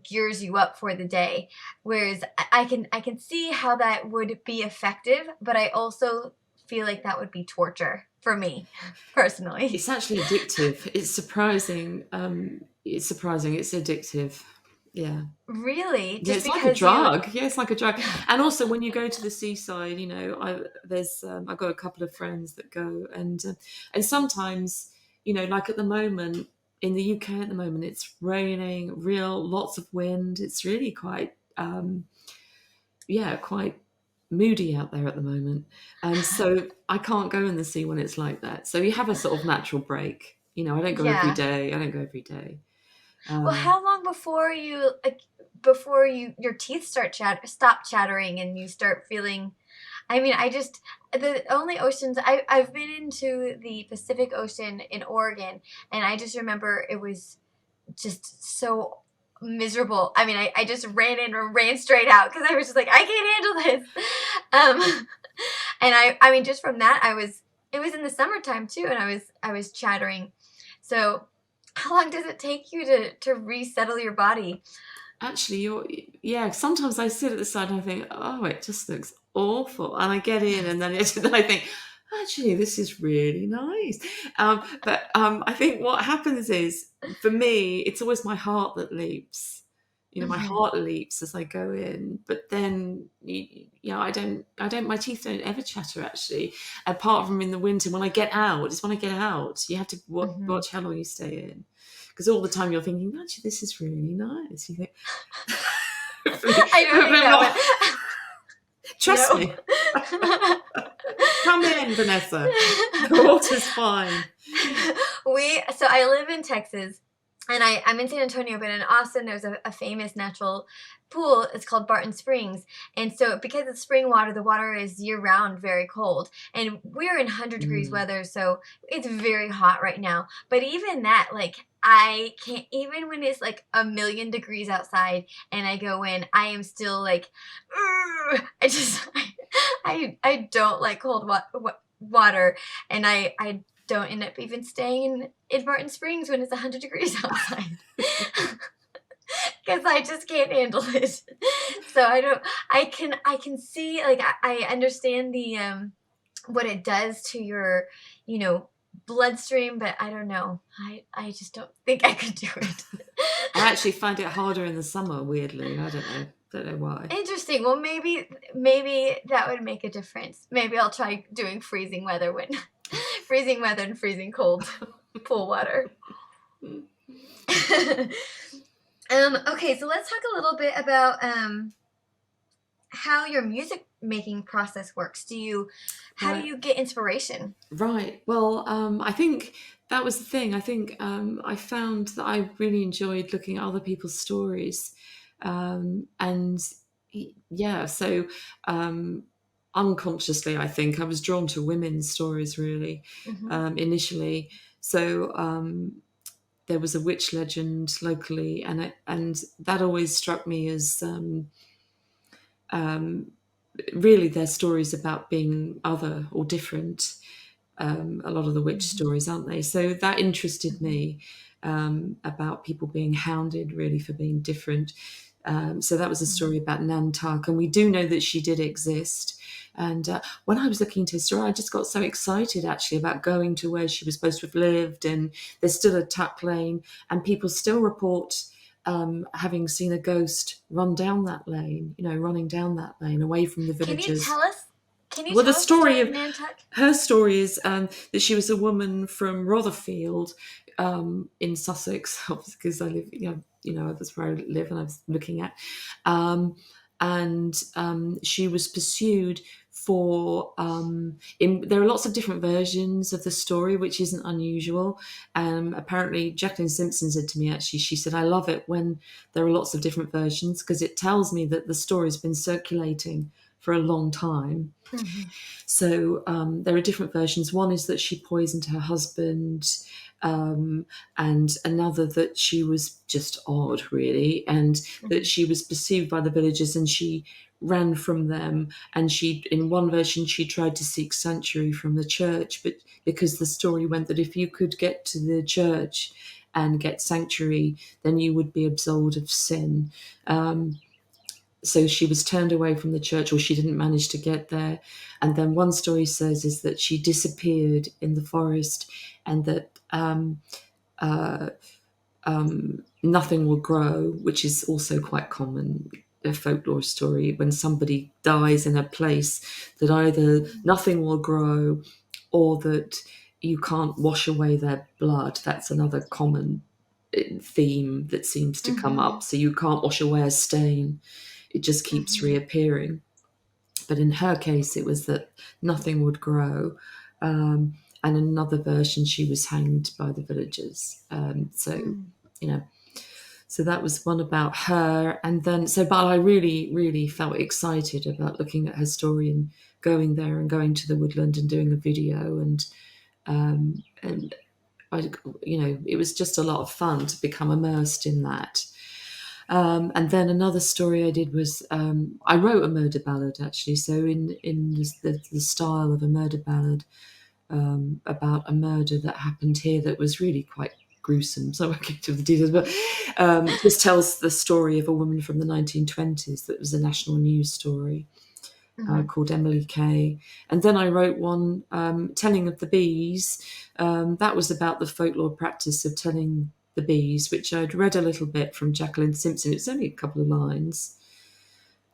A: gears you up for the day. Whereas I can see how that would be effective, but I also feel like that would be torture for me personally.
B: It's actually addictive. It's surprising. It's addictive. Yeah.
A: Really?
B: Just it's like a drug. Yeah, it's like a drug. And also when you go to the seaside, I've got a couple of friends that go, and sometimes, like at the moment in the UK at the moment, it's raining, lots of wind. It's really quite, quite moody out there at the moment, and so I can't go in the sea when it's like that. So you have a sort of natural break. I don't go every day.
A: Well, how long before your teeth stop chattering and you start feeling? I mean, the only oceans I've been into the Pacific Ocean in Oregon, and I just remember it was just so miserable. I mean, I just ran in and ran straight out because I was just like, I can't handle this. And I mean, just from that, it was in the summertime too, and I was chattering. So How long does it take you to resettle your body?
B: Actually, yeah. Sometimes I sit at the side and I think, oh, it just looks awful, and I get in, and then, then I think, actually, this is really nice. But I think what happens is, for me, it's always my heart that leaps. My
A: Hmm.
B: heart leaps as I go in, but then, my teeth don't ever chatter actually, apart from in the winter when I get out. It's when I get out. You have to
A: Hmm.
B: watch how long you stay in, because all the time you're thinking, actually, this is really nice. You think, hopefully,
A: I don't
B: hopefully
A: think
B: I'm
A: that
B: not.
A: would.
B: Trust
A: No.
B: me. Come in, Vanessa. The water's fine.
A: So I live in Texas, and I'm in San Antonio, but in Austin there's a famous natural pool. It's called Barton Springs. And so because it's spring water, the water is year round very cold. And we're in 100 degrees
B: Mm.
A: weather, so it's very hot right now. But even that, like, I can't, even when it's like a million degrees outside and I go in, I am still like, "Ugh." I just I don't like cold water, and I don't end up even staying in Barton Springs when it's 100 degrees outside because I just can't handle it. So I don't. I can see, like, I understand the what it does to your, you know bloodstream, but I don't know. I just don't think I could do it.
B: I actually find it harder in the summer, weirdly. I don't know. Don't know why.
A: Interesting. Well, maybe that would make a difference. Maybe I'll try doing freezing weather when freezing weather and freezing cold pool water. Okay, so let's talk a little bit about how your music making process works. How do
B: Right.
A: you get inspiration?
B: Right. Well, I think that was the thing. I think I found that I really enjoyed looking at other people's stories. And yeah, so um, unconsciously, I think I was drawn to women's stories really
A: Hmm.
B: initially. So there was a witch legend locally, and that always struck me as um, really their stories about being other or different. A lot of the witch
A: Hmm.
B: stories, aren't they? So that interested
A: Hmm.
B: me, about people being hounded really for being different. So that was a story about Nantuck, and we do know that she did exist. And when I was looking into history, I just got so excited actually about going to where she was supposed to have lived, and there's still a tuck lane, and people still report having seen a ghost running down that lane away from the
A: Can you
B: villagers.
A: tell us? Can you
B: Well, the
A: tell us the
B: story
A: story of
B: of
A: Nantucket?
B: her story is that she was a woman from Rotherfield in Sussex, because I live, that's where I live, and I was looking at, um, and she was pursued for. There are lots of different versions of the story, which isn't unusual. Apparently, Jacqueline Simpson said to me, actually, she said, "I love it when there are lots of different versions because it tells me that the story's been circulating for a long time."
A: Hmm.
B: So there are different versions. One is that she poisoned her husband, um, and another that she was just odd, really, and that
A: Hmm.
B: she was pursued by the villagers and she ran from them. And in one version, she tried to seek sanctuary from the church, but because the story went that if you could get to the church and get sanctuary, then you would be absolved of sin. Um, so she was turned away from the church, or she didn't manage to get there. And then one story says is that she disappeared in the forest, and that uh, nothing will grow, which is also quite common, a folklore story. When somebody dies in a place, that either nothing will grow or that you can't wash away their blood. That's another common theme that seems to come
A: Hmm.
B: up. So you can't wash away a stain, it just keeps
A: Hmm.
B: reappearing. But in her case, it was that nothing would grow. And in another version, she was hanged by the villagers. You know, so that was one about her. And then, but I really, really felt excited about looking at her story and going there and going to the woodland and doing a video. And I, it was just a lot of fun to become immersed in that. And then another story I did was I wrote a murder ballad actually. So in the style of a murder ballad, about a murder that happened here that was really quite gruesome, so I won't get into the details, but just tells the story of a woman from the 1920s that was a national news story. Called Emily Kay. And then I wrote one, Telling of the Bees. That was about the folklore practice of telling the bees, which I'd read a little bit from Jacqueline Simpson. It's only a couple of lines.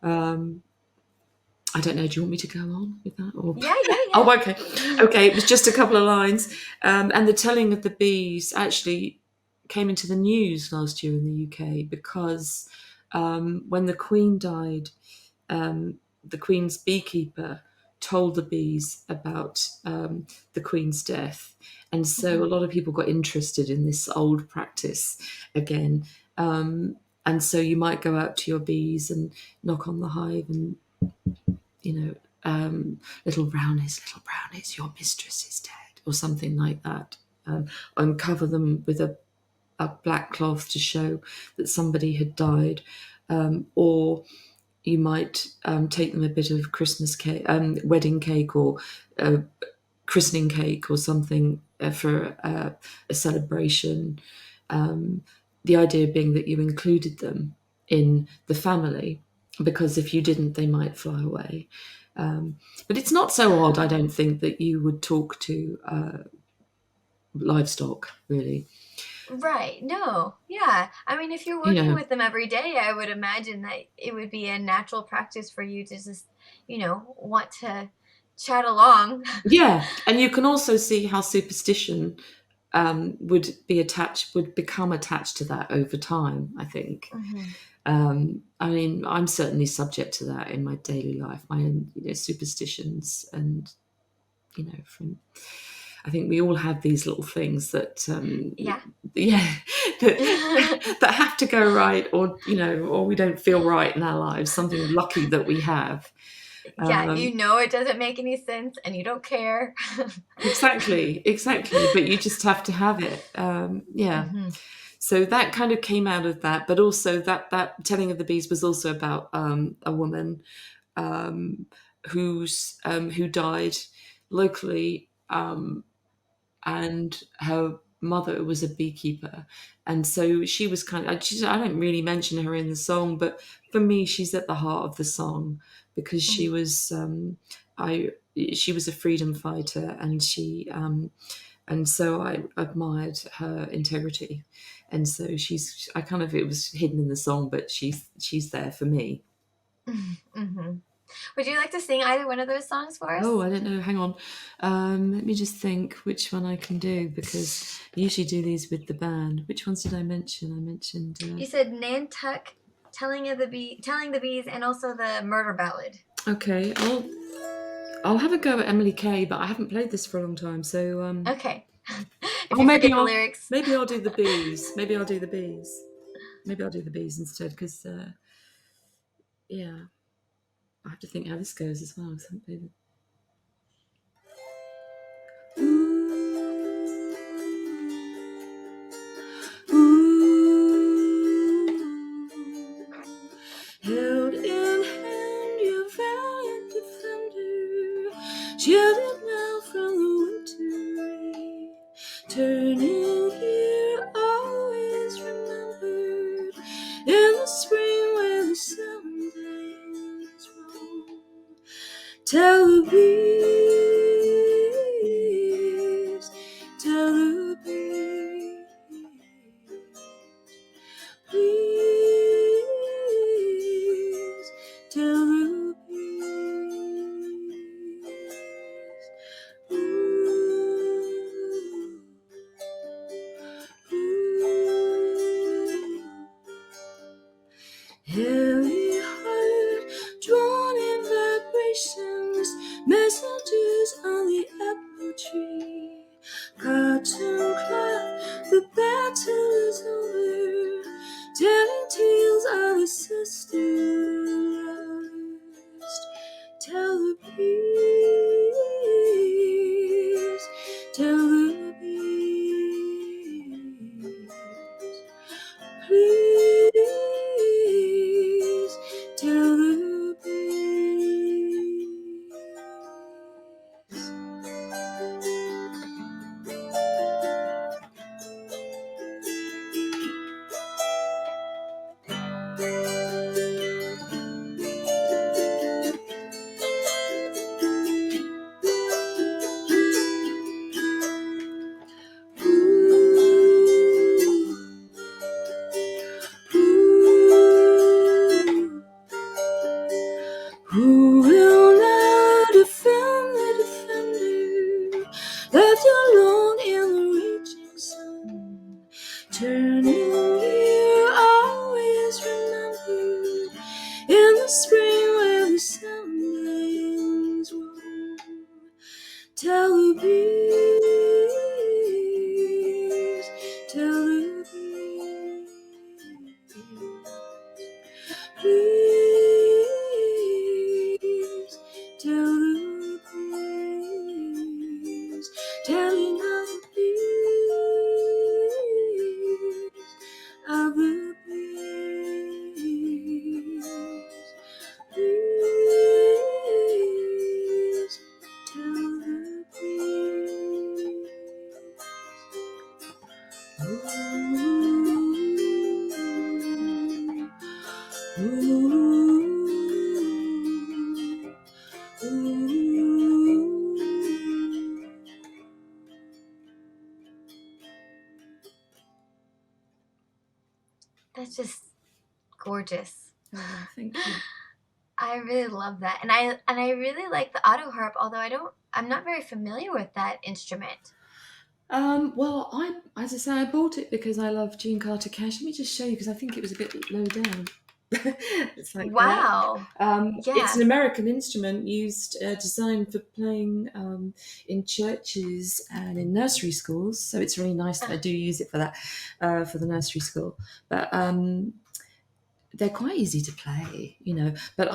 B: I don't know, do you want me to go on with that? Or...
A: Yeah.
B: Oh, okay. Okay, it was just a couple of lines. And the Telling of the Bees actually came into the news last year in the UK because when the Queen died, the Queen's beekeeper told the bees about the Queen's death. And so a lot of people got interested in this old practice again. And so you might go out to your bees and knock on the hive and, little brownies, your mistress is dead, or something like that. And cover them with a black cloth to show that somebody had died. Or you might take them a bit of Christmas cake, wedding cake, or christening cake, or something for a celebration. The idea being that you included them in the family, because if you didn't, they might fly away. But it's not so odd, I don't think, that you would talk to livestock, really.
A: Right. No. Yeah. I mean, if you're working with them every day, I would imagine that it would be a natural practice for you to just, want to chat along.
B: Yeah. And you can also see how superstition would become attached to that over time, I think. I mean, I'm certainly subject to that in my daily life, my own superstitions, and I think we all have these little things that that have to go right, or or we don't feel right in our lives, something lucky that we have.
A: Yeah, it doesn't make any sense and you don't care.
B: Exactly, but you just have to have it. So that kind of came out of that, but also that Telling of the Bees was also about a woman who died locally, and her mother was a beekeeper, and so she was I don't really mention her in the song, but for me she's at the heart of the song, because she was she was a freedom fighter, and so I admired her integrity, and so it was hidden in the song, but she's there for me.
A: Would you like to sing either one of those songs for us?
B: Oh, I don't know. Hang on. Let me just think which one I can do, because I usually do these with the band. Which ones did I mention? I mentioned.
A: You said Nantucket, Telling the Bees, and also the Murder Ballad.
B: Okay, I'll have a go at Emily Kay, but I haven't played this for a long time, so.
A: Okay. If you forget the lyrics.
B: Maybe I'll do the bees. Maybe I'll do the bees instead, because yeah, I have to think how this goes as well. Held in hand, your valiant defender, shielded now from the wintry, turning here, always remembered, in the spring where the seven days roll. Tell the bees, tell the bees, please, tell the bees. Ooh, ooh. Heavy heart, drawn in vibrations, messengers on the apple tree. Cotton cloth, the battle is over, telling tales of a sister lost. Tell the bees, tell the bees, please, tell the bees. Please tell the breeze. Please tell the breeze. Telling of the peace of the breeze. Please tell the breeze. Ooh, ooh, ooh.
A: That's just gorgeous.
B: Oh, thank you.
A: I really love that, and I really like the auto harp. Although I'm not very familiar with that instrument.
B: Well, as I say, I bought it because I love Gene Carter Cash. Let me just show you because I think it was a bit low down. It's like that.
A: Wow.
B: It's
A: Yeah.
B: an American instrument designed for playing in churches and in nursery schools. So it's really nice that I do use it for that, for the nursery school. But they're quite easy to play, But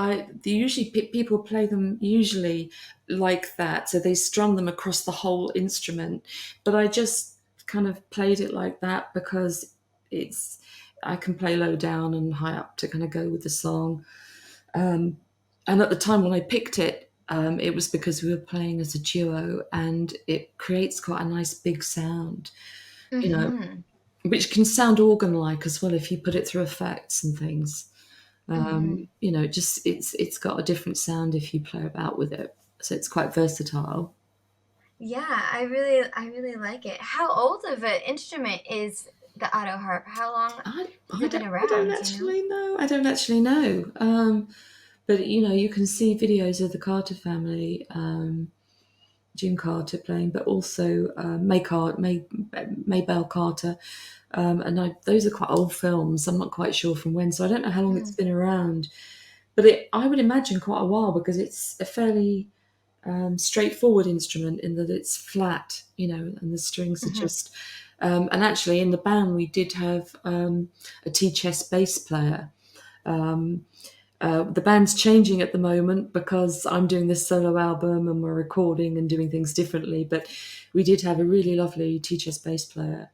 B: people play them usually like that, so they strum them across the whole instrument. But I just kind of played it like that because it's I can play low down and high up to kind of go with the song. And at the time when I picked it, it was because we were playing as a duo, and it creates quite a nice big sound, you know,
A: Mm-hmm.
B: which can sound organ-like as well if you put it through effects and things.
A: Mm-hmm.
B: It's got a different sound if you play about with it, so it's quite versatile.
A: Yeah, I really like it. How old of an instrument is the auto harp? How long
B: I,
A: has
B: I
A: it been
B: don't I don't
A: around, do you know?
B: actually know. I don't actually know. But you can see videos of the Carter family, June Carter playing, but also Maybelle Carter, those are quite old films. I'm not quite sure from when, so I don't know how long it's
A: Mm,
B: been around. But I would imagine quite a while because it's a fairly straightforward instrument in that it's flat, and the strings are
A: mhm,
B: just. And actually, in the band, we did have a tea chest bass player. Um, the band's changing at the moment because I'm doing this solo album and we're recording and doing things differently. But we did have a really lovely tea chest bass player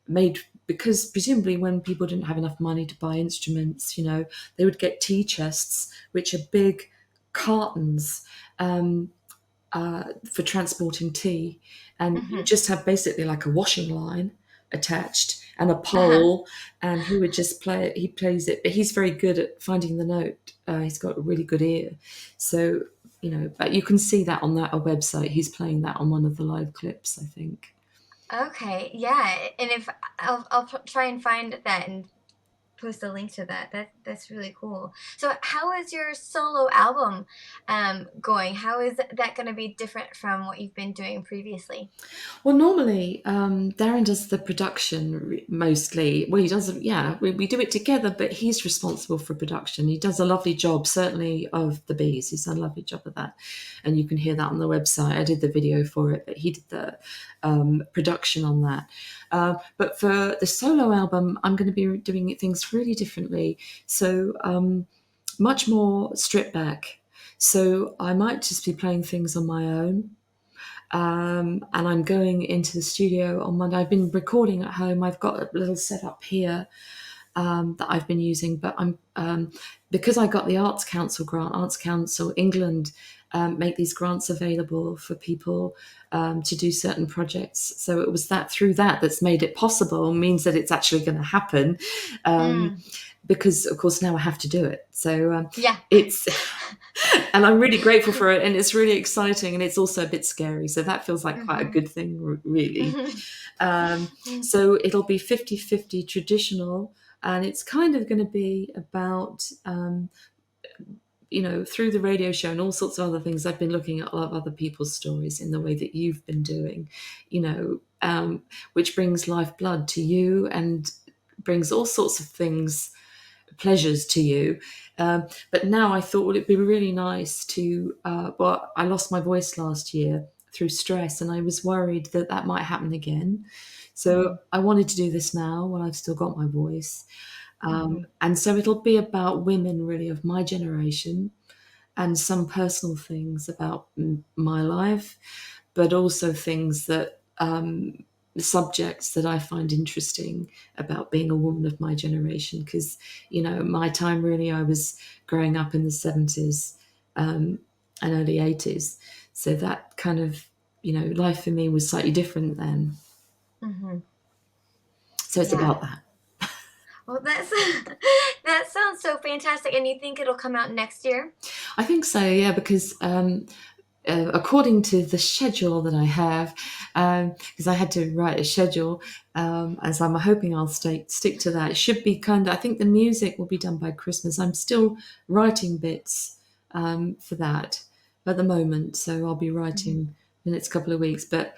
B: made because presumably when people didn't have enough money to buy instruments, they would get tea chests, which are big cartons. For transporting tea, and you
A: mhm.
B: just have basically like a washing line attached and a
A: Uh-huh.
B: pole, and he would just play it. He plays it, but he's very good at finding the note. He's got a really good ear, so But you can see that on a website. He's playing that on one of the live clips, I think.
A: Okay, yeah, and if I'll try and find that and post a link to that. That's really cool. So how is your solo album going? How is that going to be different from what you've been doing previously?
B: Well, normally Darren does the production mostly. Well, he does, yeah, we do it together, but he's responsible for production. He does a lovely job, certainly, of the bees. He's done a lovely job of that. And you can hear that on the website. I did the video for it, but he did the production on that. But for the solo album, I'm going to be doing things really differently. So much more stripped back. So I might just be playing things on my own, and I'm going into the studio on Monday. I've been recording at home. I've got a little setup here that I've been using, but I'm because I got the Arts Council grant. Arts Council England make these grants available for people to do certain projects. So it was through that's made it possible. Means that it's actually going to happen. Um,
A: Mm,
B: because of course now I have to do it. So
A: yeah.
B: it's and I'm really grateful for it, and it's really exciting, and it's also a bit scary. So that feels like quite a
A: Mhm.
B: good thing, really.
A: Mhm.
B: So it'll be 50-50 traditional, and it's kind of going to be about through the radio show and all sorts of other things. I've been looking at a lot of other people's stories in the way that you've been doing, which brings lifeblood to you and brings all sorts of things, pleasures to you. But now I thought, would it be really nice to, I lost my voice last year through stress, and I was worried that that might happen again. So
A: Mhm.
B: I wanted to do this now while I've still got my voice.
A: Mhm.
B: And so it'll be about women really of my generation and some personal things about my life, but also things that subjects that I find interesting about being a woman of my generation. Because, my time really, I was growing up in the 70s and early 80s. So that kind of, life for me was slightly different then.
A: Mhm.
B: So it's
A: Yeah.
B: about that.
A: Well, that's that sounds so fantastic. And you think it'll come out next year?
B: I think so, yeah, because according to the schedule that I have, because I had to write a schedule, as I'm hoping I'll stick to that. It should be I think the music will be done by Christmas. I'm still writing bits for that at the moment, so I'll be
A: Mhm.
B: writing the next couple of weeks, but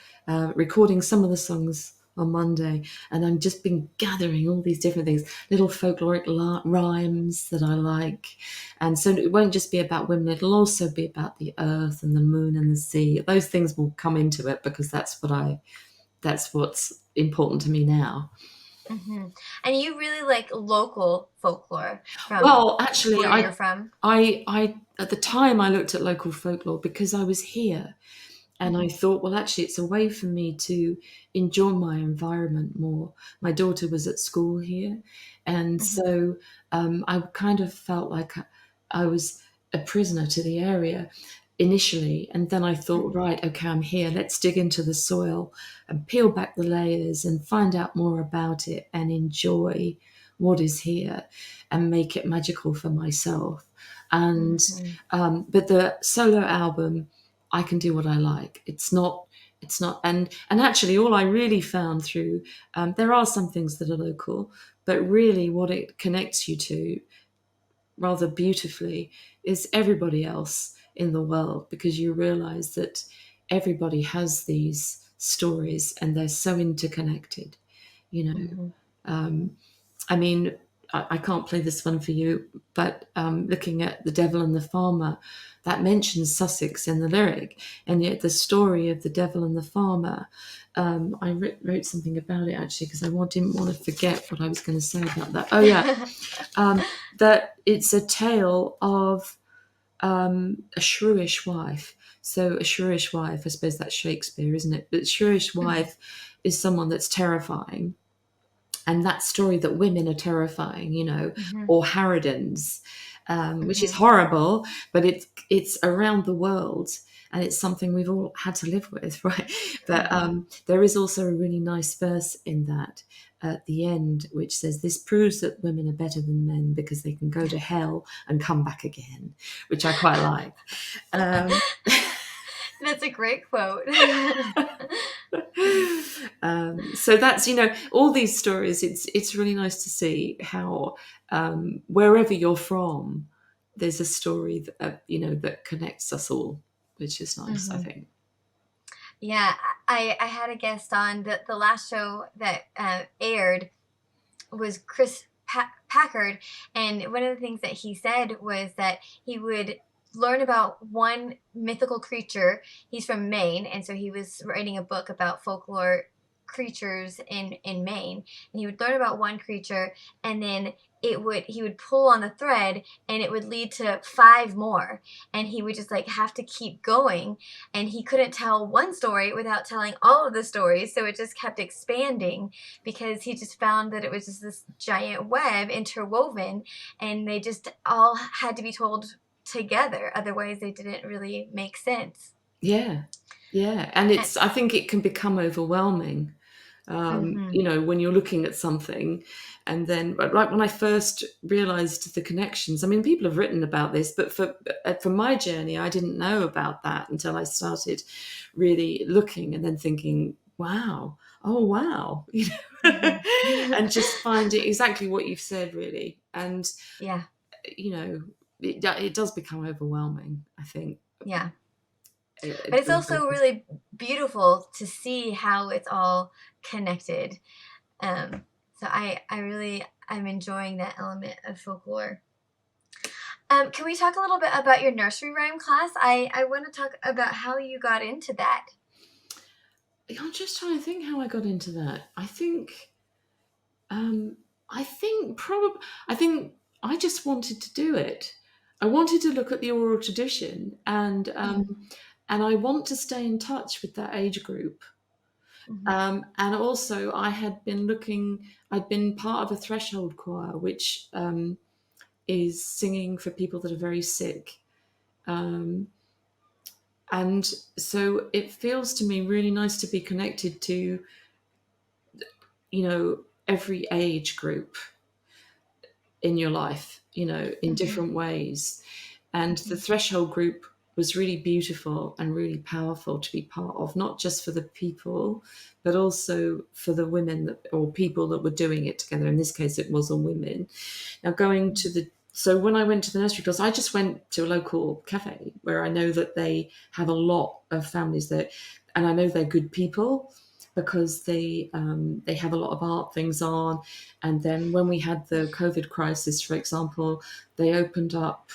B: recording some of the songs on Monday, and I'm just been gathering all these different things, little folkloric rhymes that I like, and so it won't just be about women, it'll also be about the earth and the moon and the sea. Those things will come into it because that's what's important to me now.
A: Mhm. And you really like local folklore from
B: Well, actually,
A: where you're from?
B: I at the time I looked at local folklore because I was here. And I
A: Mhm.
B: thought, well, actually, it's a way for me to enjoy my environment more. My daughter was at school here. And
A: Mhm.
B: so I kind of felt like I was a prisoner to the area initially. And then I thought,
A: Mhm.
B: right, okay, I'm here. Let's dig into the soil and peel back the layers and find out more about it and enjoy what is here and make it magical for myself. And
A: Mhm.
B: but the solo album, I can do what I like. It's not, and actually, all I really found through there are some things that are local, but really, what it connects you to rather beautifully is everybody else in the world, because you realize that everybody has these stories and they're so interconnected. You know,
A: Mhm.
B: um, I mean, I can't play this one for you, but looking at The Devil and the Farmer, that mentions Sussex in the lyric, and yet the story of the devil and the farmer, I wrote something about it actually because didn't want to forget what I was going to say about that. Oh, yeah, that it's a tale of a shrewish wife. So a shrewish wife, I suppose that's Shakespeare, isn't it? But shrewish
A: Mhm.
B: wife is someone that's terrifying, and that story that women are terrifying,
A: Mhm.
B: or harridans, which is
A: Mhm.
B: horrible, but it's around the world, and it's something we've all had to live with, right? But
A: Mhm.
B: there is also a really nice verse in that at the end, which says, "This proves that women are better than men because they can go to hell and come back again," which I quite like. Um,
A: That's a great quote.
B: so that's all these stories. It's really nice to see how wherever you're from, there's a story that that connects us all, which is nice, I
A: Mhm.
B: think.
A: Yeah, I had a guest on the last show that aired was Chris Packard, and one of the things that he said was that he would learn about one mythical creature. He's from Maine, and so he was writing a book about folklore creatures in Maine, and he would learn about one creature, and then he would pull on the thread and it would lead to five more, and he would just like have to keep going, and he couldn't tell one story without telling all of the stories, so it just kept expanding because he just found that it was just this giant web interwoven, and they just all had to be told together, otherwise they didn't really make sense.
B: Yeah, yeah, and
A: And,
B: I think it can become overwhelming,
A: mm-hmm,
B: when you're looking at something, and then like when I first realized the connections. I mean, people have written about this, but for my journey, I didn't know about that until I started really looking and then thinking, wow, oh wow,
A: mm-hmm.
B: and just finding exactly what you've said, really. And
A: Yeah,
B: you know it does become overwhelming, I think.
A: yeah, but
B: It
A: it's
B: really
A: also
B: does.
A: really beautiful to see how it's all connected. So I really I'm enjoying that element of folklore. Can we talk a little bit about your nursery rhyme class? I want to talk about how you got into that.
B: I'm just trying to think how I got into that. Um, I think probably, I think I just wanted to do it. I wanted to look at the oral tradition,
A: Mhm,
B: and I want to stay in touch with that age group.
A: mhm,
B: And also, I'd been part of a threshold choir, which is singing for people that are very sick. Um, and so it feels to me really nice to be connected to, every age group in your life, in
A: mhm,
B: different ways. And the
A: mhm,
B: threshold group was really beautiful and really powerful to be part of, not just for the people, but also for the women or people that were doing it together. In this case, it was all women. Now, so when I went to the nursery class, I just went to a local cafe where I know that they have a lot of families there, and I know they're good people because they have a lot of art things on. And then when we had the COVID crisis, for example, they opened up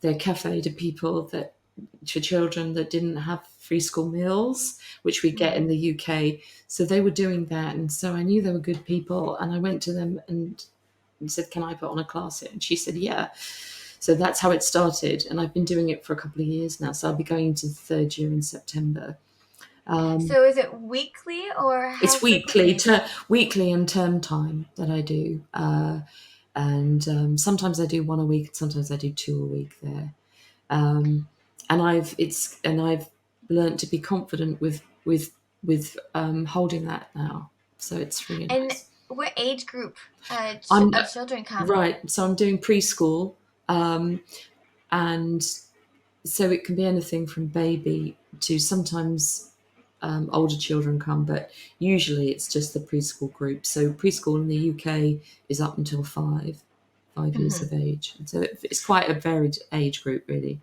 B: their cafe to to children that didn't have free school meals, which we get in
A: mhm.
B: the UK. So they were doing that, and so I knew they were good people, and I went to them and said, "Can I put on a class here?" And she said, "Yeah." So that's how it started, and I've been doing it for a couple of years now. So I'll be going into the third year in September. Um,
A: So is it weekly or how
B: it's
A: frequently?
B: weekly and term time that I do, and sometimes I do one a week, and sometimes I do two a week there. Um, and I've learned to be confident with holding that now. So it's really
A: And
B: nice.
A: what age group
B: I'm
A: of children come?
B: right. So I'm doing preschool, and so it can be anything from baby to sometimes older children come, but usually it's just the preschool group. So preschool in the UK is up until 5 years
A: Mhm.
B: of age. So it's quite a varied age group, really.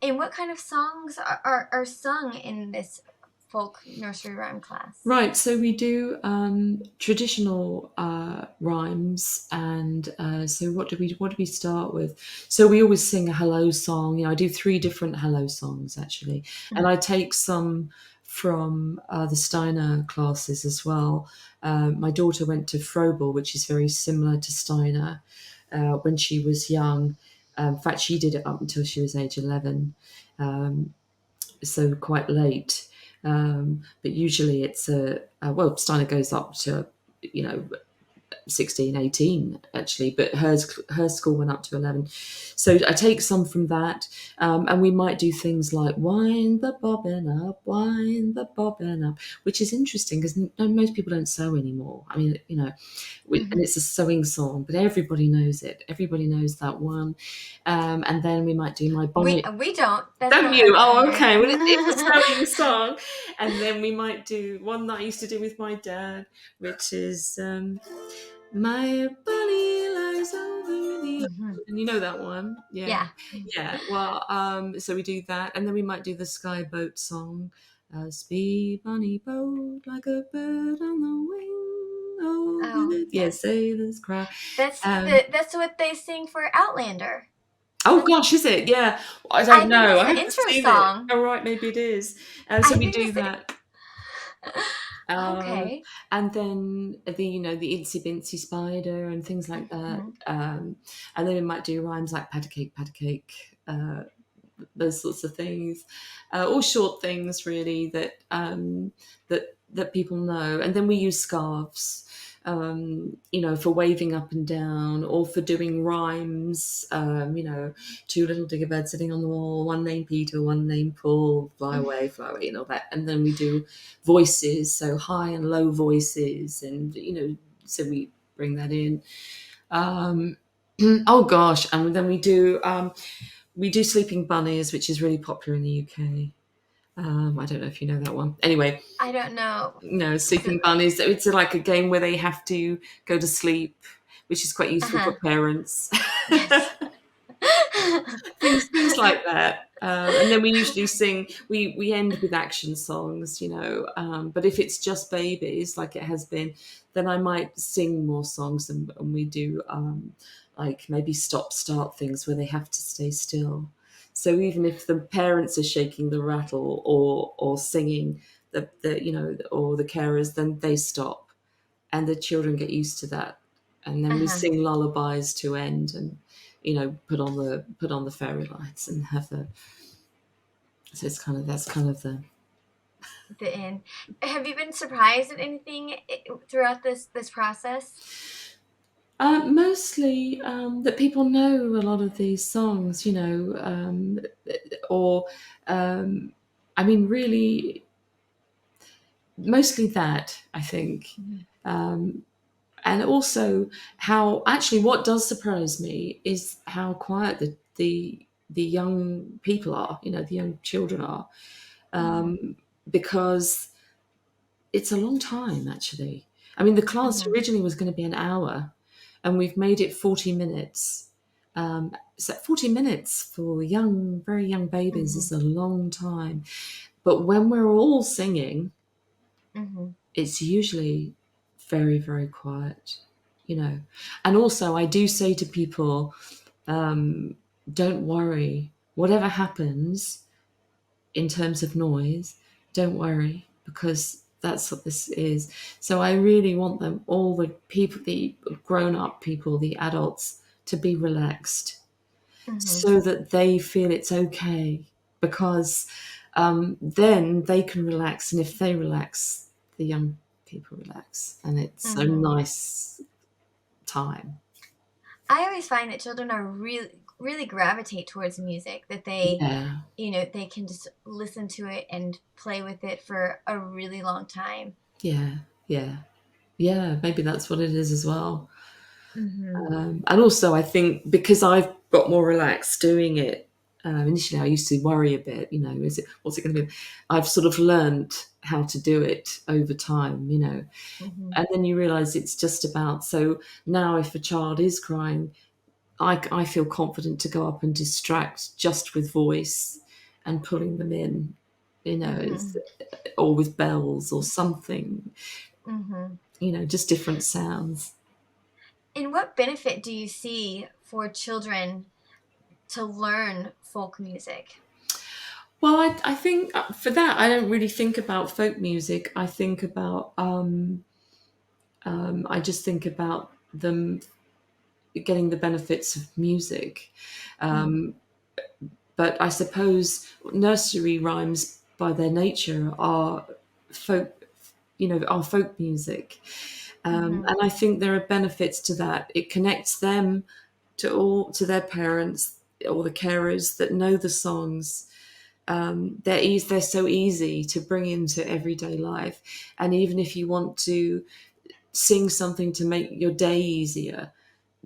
A: And what kind of songs are sung in this folk nursery rhyme class?
B: Right, so we do traditional rhymes, and so what do we start with? So we always sing a hello song. I do three different hello songs actually, and I
A: Mhm,
B: take some from the Steiner classes as well. My daughter went to Frobel, which is very similar to Steiner, when she was young. In fact, she did it up until she was age 11. Um, so quite late. But usually it's well, Steiner goes up to, you know, 16, 18 actually, but her school went up to 11. So I take some from that, and we might do things like wind the bobbin up, which is interesting because most people don't sew anymore. I mean, and
A: mhm.
B: it's a sewing song, but everybody knows it. Everybody knows that one. And then we might do my bonnet.
A: We don't. That's
B: Don't
A: not
B: you? Oh,
A: unfamiliar.
B: okay. Well, it's a sewing song. And then we might do one that I used to do with my dad, which is My Bunny Lies Over the
A: Mhm.
B: And you know that one? Yeah.
A: Yeah.
B: Yeah. Well, so we do that. And then we might do the Sky Boat song. Speed, bunny boat, like a bird on the wing. Over
A: Oh,
B: the, yeah,
A: yes.
B: sailors cry. Um,
A: That's what they sing for Outlander.
B: Oh
A: That's
B: gosh, is it? Yeah, I
A: I
B: don't
A: think
B: know.
A: that's
B: I
A: the
B: haven't
A: intro
B: seen it.
A: song.
B: Oh right, maybe it is. So
A: I
B: we
A: think
B: do
A: that's the
B: that,
A: Okay.
B: and then the Itsy Bitsy Spider and things like that.
A: Mhm.
B: And then we might do rhymes like pat a cake, those sorts of things, all short things really that people know. And then we use scarves, for waving up and down or for doing rhymes. Two little digger birds sitting on the wall, one named Peter, one named Paul, fly away, and all that. And then we do voices, so high and low voices, and so we bring that in. Um, oh gosh, and then we do Sleeping Bunnies, which is really popular in the UK. I don't know if you know that one. Anyway,
A: I don't know.
B: no,
A: So,
B: Sleeping Bunnies. It's like a game where they have to go to sleep, which is quite useful
A: uh-huh.
B: for parents.
A: Yes.
B: things like that. And then we usually sing. We end with action songs, But if it's just babies, like it has been, then I might sing more songs, and we do like maybe stop start things where they have to stay still. So even if the parents are shaking the rattle or singing, or the carers, then they stop, and the children get used to that, and then we
A: Uh-huh.
B: sing lullabies to end, and put on the fairy lights and have the. So that's kind of the.
A: The end. Have you been surprised at anything throughout this process?
B: Mostly that people know a lot of these songs, or um, I mean, really, mostly that, I think.
A: Mhm.
B: Um, and also how actually what does surprise me is how quiet the young people are, the young children are,
A: Mhm.
B: because it's a long time actually. I mean, the class
A: Mhm.
B: originally was going to be an hour, and we've made it 40 minutes. So 40 minutes for young, very young babies
A: Mhm.
B: is a long time. But when we're all singing,
A: Mhm.
B: it's usually very, very quiet, you know. And also, I do say to people, um, don't worry, whatever happens in terms of noise, don't worry, because that's what this is. So I really want them, all the people, the grown up people, the adults, to be relaxed
A: Mhm.
B: so that they feel it's okay, because then they can relax. And if they relax, the young people relax. And it's a
A: Mhm.
B: nice time.
A: I always find that children are really gravitate towards music, that
B: Yeah.
A: they can just listen to it and play with it for a really long time.
B: Yeah. Yeah. Yeah. Maybe that's what it is as well.
A: Mhm.
B: And also, I think because I've got more relaxed doing it, initially I used to worry a bit, what's it going to be? I've sort of learned how to do it over time.
A: Mhm.
B: And then you realize it's just about, so now if a child is crying, I feel confident to go up and distract just with voice and pulling them in,
A: Mhm.
B: or with bells or something,
A: Mhm.
B: just different sounds.
A: And what benefit do you see for children to learn folk music?
B: Well, I think for that, I don't really think about folk music. I think about, I just think about them getting the benefits of music.
A: Mm.
B: Um, but I suppose nursery rhymes, by their nature, are folk, are folk music.
A: Mhm.
B: And I think there are benefits to that. It connects them to their parents or the carers that know the songs. They're so easy to bring into everyday life, and even if you want to sing something to make your day easier,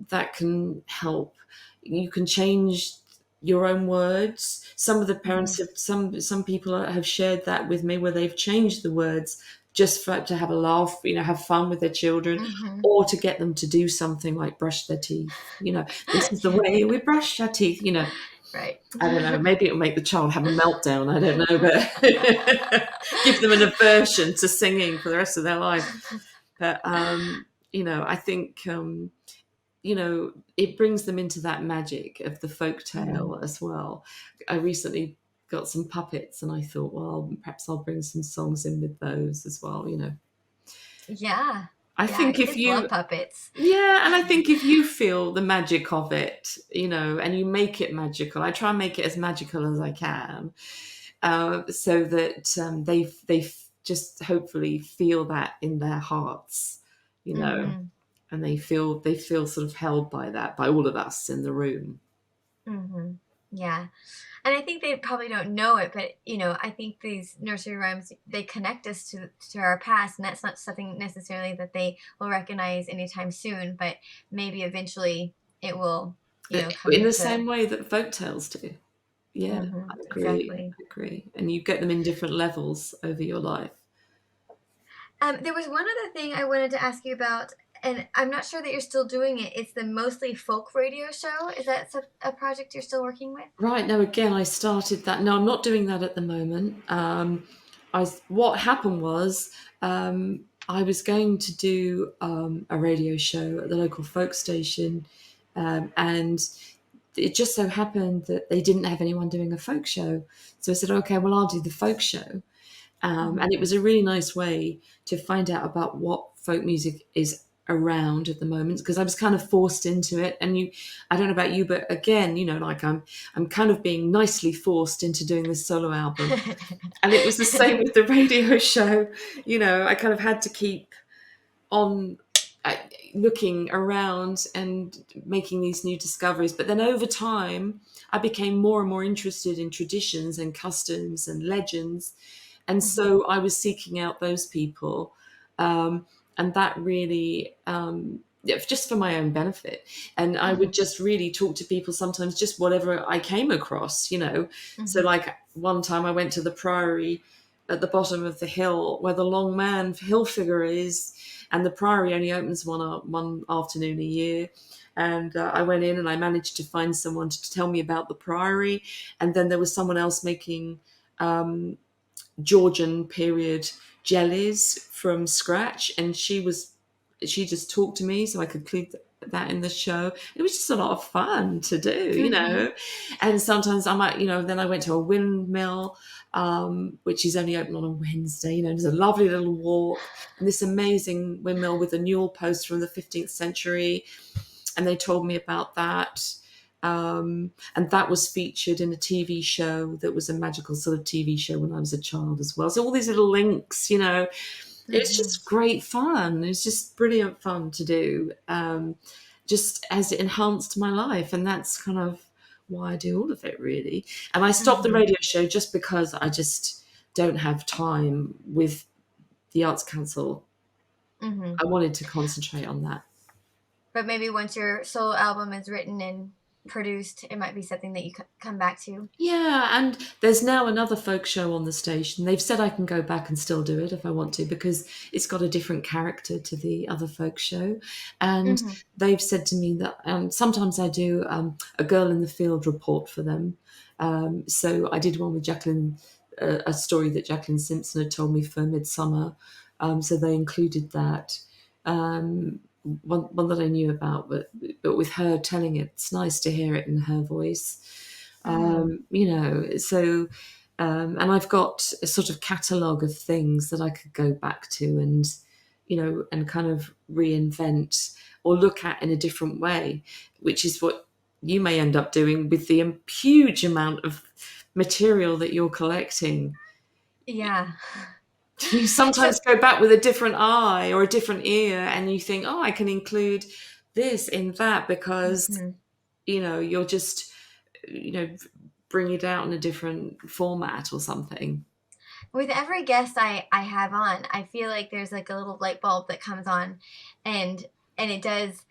B: that can help. You can change your own words. Some of the parents
A: Mhm.
B: have some people have shared that with me, where they've changed the words just to have a laugh, have fun with their children,
A: Mhm.
B: or to get them to do something like brush their teeth. This is the way we brush our teeth.
A: Right.
B: I don't know. Maybe it'll make the child have a meltdown. I don't know, but give them an aversion to singing for the rest of their life. But I think it brings them into that magic of the folk
A: Mhm.
B: tale as well. I recently got some puppets, and I thought, well, perhaps I'll bring some songs in with those as well.
A: Yeah.
B: I
A: Yeah,
B: think if
A: kids love
B: you
A: puppets.
B: Yeah, and I think if you feel the magic of it, and you make it magical, I try and make it as magical as I can, so that they just hopefully feel that in their hearts,
A: Mhm.
B: and they feel sort of held by that, by all of us in the room.
A: Mhm. Yeah. And I think they probably don't know it, but I think these nursery rhymes, they connect us to our past, and that's not something necessarily that they will recognize anytime soon, but maybe eventually it will, come
B: In the
A: into.
B: same way that folk tales do. Yeah, I agree.
A: Exactly.
B: I agree. And you get them in different levels over your life.
A: There was one other thing I wanted to ask you about, and I'm not sure that you're still doing it. It's the Mostly Folk radio show. Is that a project you're still working with?
B: Right. No, again, I started that. No, I'm not doing that at the moment. What happened was, I was going to do a radio show at the local folk station, and it just so happened that they didn't have anyone doing a folk show. So I said, okay, well, I'll do the folk show. And it was a really nice way to find out about what folk music is around at the moment, because I was kind of forced into it. And I don't know about you, but again, like I'm kind of being nicely forced into doing this solo album. And it was the same with the radio show. I kind of had to keep on looking around and making these new discoveries. But then over time, I became more and more interested in traditions and customs and legends. And so I was seeking out those people. And that really, yeah, just for my own benefit. And I would just really talk to people sometimes, just whatever I came across. So, like, one time I went to the priory at the bottom of the hill where the Long Man hill figure is, and the priory only opens one afternoon a year. And I went in and I managed to find someone to tell me about the priory. And then there was someone else making Georgian period jellies from scratch, and she just talked to me so I could include that in the show. It was just a lot of fun to do. And sometimes I might, then I went to a windmill, which is only open on a Wednesday. There's a lovely little walk, and this amazing windmill with a newel post from the 15th century, and they told me about that. And that was featured in a TV show that was a magical sort of TV show when I was a child as well. So all these little links, it was just great fun. It was just brilliant fun to do, just as it enhanced my life. And that's kind of why I do all of it, really. And I stopped the radio show just because I just don't have time with the Arts Council. I wanted to concentrate on that.
A: But maybe once your solo album is written and produced, it might be something that you come back to.
B: Yeah, and there's now another folk show on the station. They've said I can go back and still do it if I want to, because it's got a different character to the other folk show. And they've said to me that sometimes I do a Girl in the Field report for them. So I did one with Jacqueline, a story that Jacqueline Simpson had told me for Midsummer. So they included that. One that I knew about, but with her telling it, it's nice to hear it in her voice. So and I've got a sort of catalogue of things that I could go back to and kind of reinvent or look at in a different way, which is what you may end up doing with the huge amount of material that you're collecting.
A: Yeah.
B: You sometimes go back with a different eye or a different ear, and you think, I can include this in that because, you'll just, bring it out in a different format or something.
A: With every guest I have on, I feel like there's like a little light bulb that comes on, and it does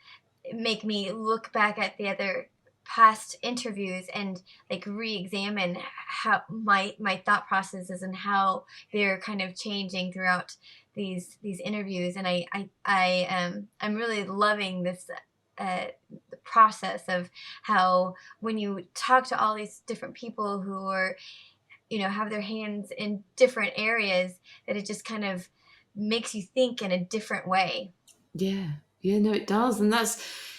A: make me look back at the other past interviews and like re-examine how my thought processes and how they're kind of changing throughout these interviews. And I'm really loving this the process of how when you talk to all these different people who are have their hands in different areas, that it just kind of makes you think in a different way.
B: No, it does. And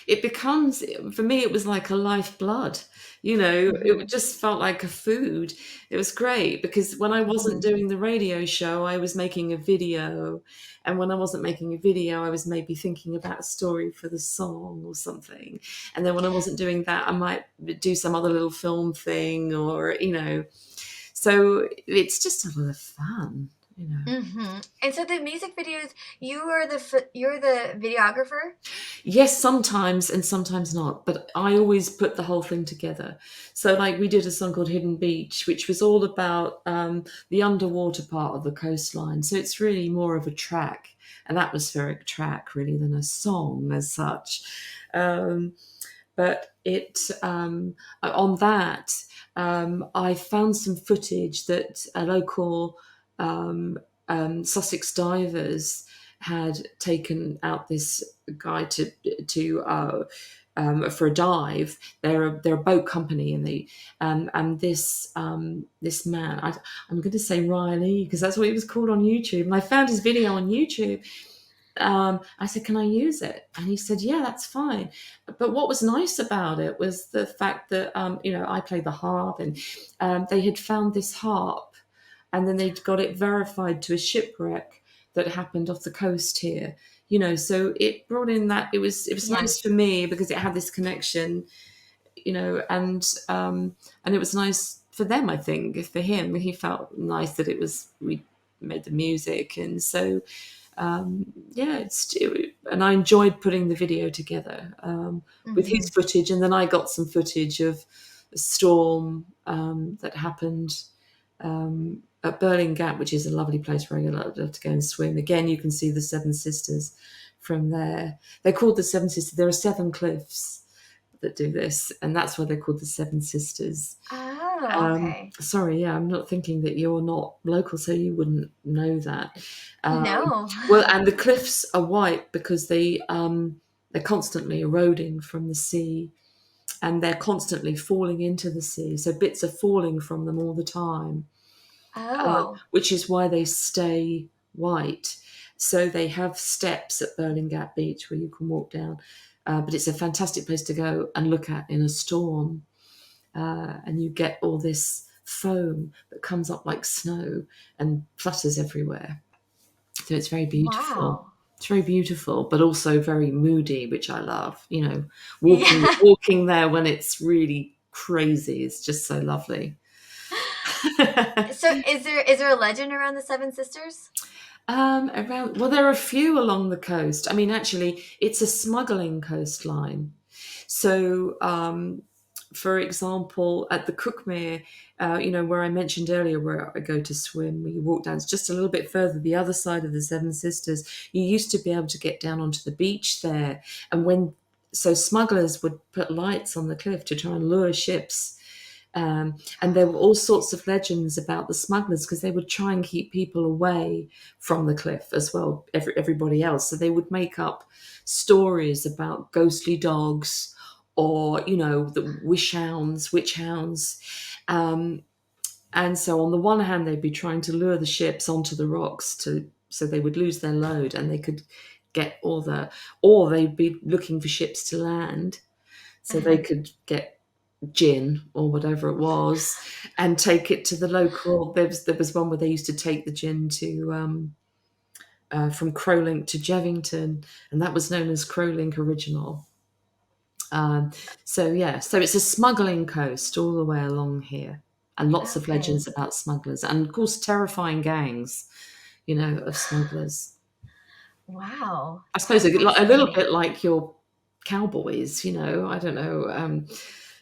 B: it becomes, for me, it was like a lifeblood, it just felt like a food. It was great because when I wasn't doing the radio show, I was making a video. And when I wasn't making a video, I was maybe thinking about a story for the song or something. And then when I wasn't doing that, I might do some other little film thing so it's just a lot of fun.
A: And so the music videos, you're the videographer?
B: Yes, sometimes and sometimes not, but I always put the whole thing together. So like we did a song called Hidden Beach, which was all about the underwater part of the coastline. So it's really more of a track, an atmospheric track really, than a song as such. But on that, I found some footage that a local Sussex divers had taken out this guy for a dive. They're a boat company, and this man, I'm going to say Riley because that's what he was called on YouTube, and I found his video on YouTube. I said, can I use it? And he said, yeah, that's fine. But what was nice about it was the fact that, I played the harp, and they had found this harp and then they got it verified to a shipwreck that happened off the coast here. So it brought in that it was
A: Yeah.
B: nice for me because it had this connection, and it was nice for them. I think for him, he felt nice that we made the music, and so yeah, and I enjoyed putting the video together with
A: Hmm.
B: his footage, and then I got some footage of a storm that happened at Berlin Gap, which is a lovely place where I love to go and swim. Again, you can see the Seven Sisters from there. They're called the Seven Sisters. There are 7 cliffs that do this, and that's why they're called the Seven Sisters.
A: Oh, okay.
B: Sorry, yeah, I'm not thinking that you're not local, so you wouldn't know that. Um,
A: No.
B: well, and the cliffs are white because they're constantly eroding from the sea, and they're constantly falling into the sea. So bits are falling from them all the time,
A: Oh,
B: which is why they stay white. So they have steps at Berlin Gap Beach where you can walk down, but it's a fantastic place to go and look at in a storm. And you get all this foam that comes up like snow and flutters everywhere. So it's very beautiful.
A: wow.
B: It's very beautiful, but also very moody, which I love. Walking
A: Yeah.
B: walking there when it's really crazy is just so lovely.
A: So is there a legend around the Seven Sisters?
B: Well, there are a few along the coast. I mean, actually, it's a smuggling coastline. So, for example, at the Cookmere, where I mentioned earlier, where I go to swim, where you walk down, it's just a little bit further, the other side of the Seven Sisters. You used to be able to get down onto the beach there, and so smugglers would put lights on the cliff to try and lure ships. And there were all sorts of legends about the smugglers because they would try and keep people away from the cliff as well, everybody else. So they would make up stories about ghostly dogs or, the witch hounds. Um, and so on the one hand, they'd be trying to lure the ships onto the rocks so they would lose their load and they could get or they'd be looking for ships to land so they
A: Uh-huh.
B: could get gin or whatever it was and take it to the local. There was one where they used to take the gin to from Crowlink to Jevington, and that was known as Crowlink Original. um, so yeah, so it's a smuggling coast all the way along here, and lots of
A: Okay.
B: legends about smugglers, and of course terrifying gangs, of smugglers.
A: Wow.
B: I suppose
A: How
B: a little
A: fascinating.
B: bit like your cowboys, I don't know.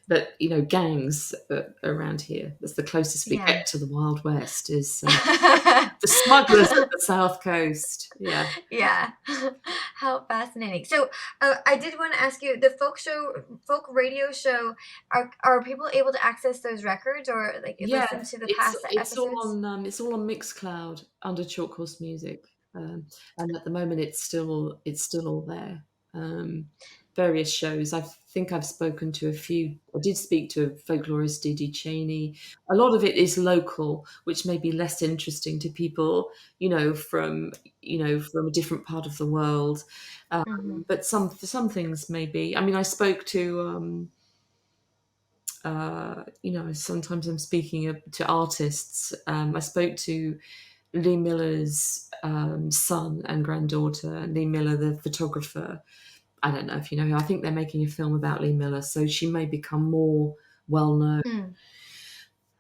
B: But gangs around here. That's the closest we
A: Yeah.
B: get to the Wild West. Is the smugglers of the South Coast? Yeah,
A: Yeah. How fascinating. So, I did want to ask you, the folk radio show, are people able to access those records or like
B: yeah.
A: listen to the
B: It's
A: past
B: it's all
A: episodes?
B: on Mixcloud under Chalk Horse Music, and at the moment it's still all there. Um, Various shows. I think I've spoken to a few. I did speak to a folklorist, Dee Cheney. A lot of it is local, which may be less interesting to people, from a different part of the world.
A: Hmm.
B: But some things maybe. I mean, I spoke to. Sometimes I'm speaking to artists. I spoke to Lee Miller's son and granddaughter, Lee Miller, the photographer. I don't know if you know her. I think they're making a film about Lee Miller, so she may become more well known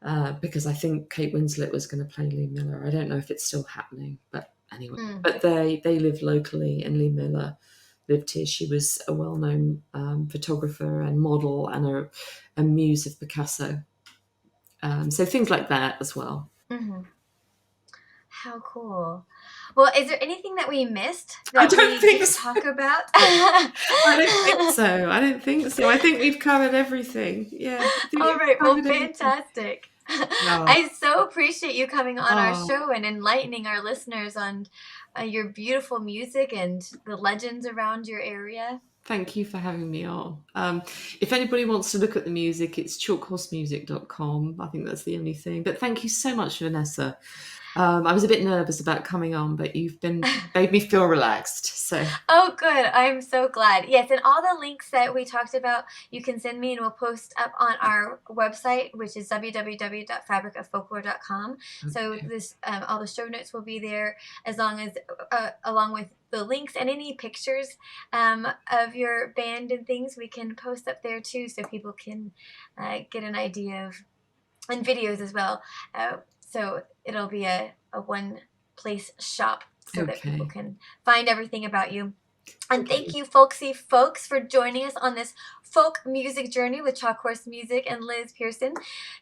A: Mm,
B: because I think Kate Winslet was going to play Lee Miller. I don't know if it's still happening, but anyway.
A: mm,
B: But they live locally, and Lee Miller lived here. She was a well-known photographer and model and a muse of Picasso. So things like that as well.
A: hmm. How cool. Well, is there anything that we missed
B: I
A: that
B: don't
A: we
B: think
A: didn't
B: so.
A: talk about?
B: I don't think so. I don't think so. I think we've covered everything. Yeah, I think
A: All
B: we've
A: right, well,
B: covered everything.
A: fantastic.
B: Oh,
A: I so appreciate you coming on our
B: oh,
A: show and enlightening our listeners on your beautiful music and the legends around your area.
B: thank you for having me on. If anybody wants to look at the music, it's chalkhorsemusic.com. I think that's the only thing. But thank you so much, Vanessa. I was a bit nervous about coming on, but you've been made me feel relaxed. So
A: Oh, good. I'm so glad. Yes, and all the links that we talked about, you can send me and we'll post up on our website, which is www.fabricoffolklore.com. So
B: okay,
A: this, all the show notes will be there, as long as, along with the links and any pictures of your band and things, we can post up there too, so people can get an idea of, and videos as well. So it'll be a one place shop so that people
B: okay,
A: can find everything about you. And thank
B: okay.
A: you, folksy folks, for joining us on this folk music journey with Chalk Horse Music and Liz Pearson.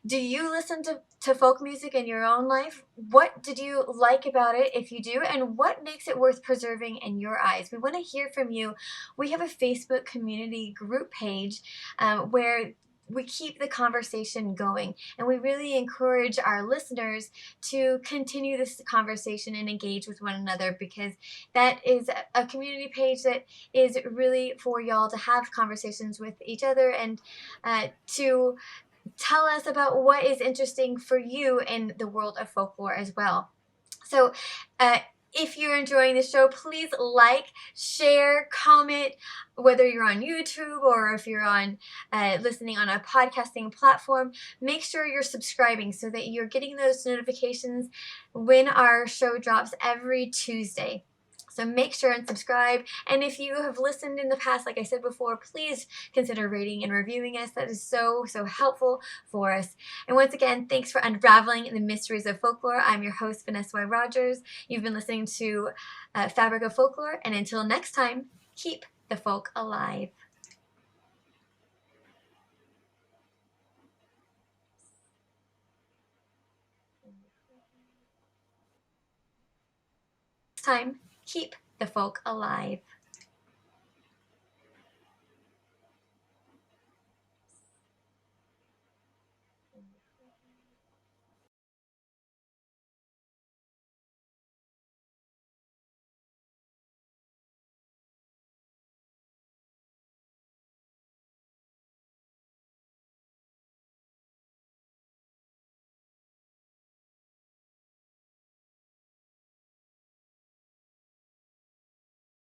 A: Do you listen to folk music in your own life? What did you like about it, if you do? And what makes it worth preserving in your eyes? We want to hear from you. We have a Facebook community group page where we keep the conversation going, and we really encourage our listeners to continue this conversation and engage with one another, because that is a community page that is really for y'all to have conversations with each other, and to tell us about what is interesting for you in the world of folklore as well. So, if you're enjoying the show, please like, share, comment, whether you're on YouTube or if you're on listening on a podcasting platform. Make sure you're subscribing so that you're getting those notifications when our show drops every Tuesday. So make sure and subscribe. And if you have listened in the past, like I said before, please consider rating and reviewing us. That is so, so helpful for us. And once again, thanks for unraveling the mysteries of folklore. I'm your host, Vanessa Y. Rogers. You've been listening to Fabric of Folklore. And until next time, keep the folk alive. Next time, keep the folk alive.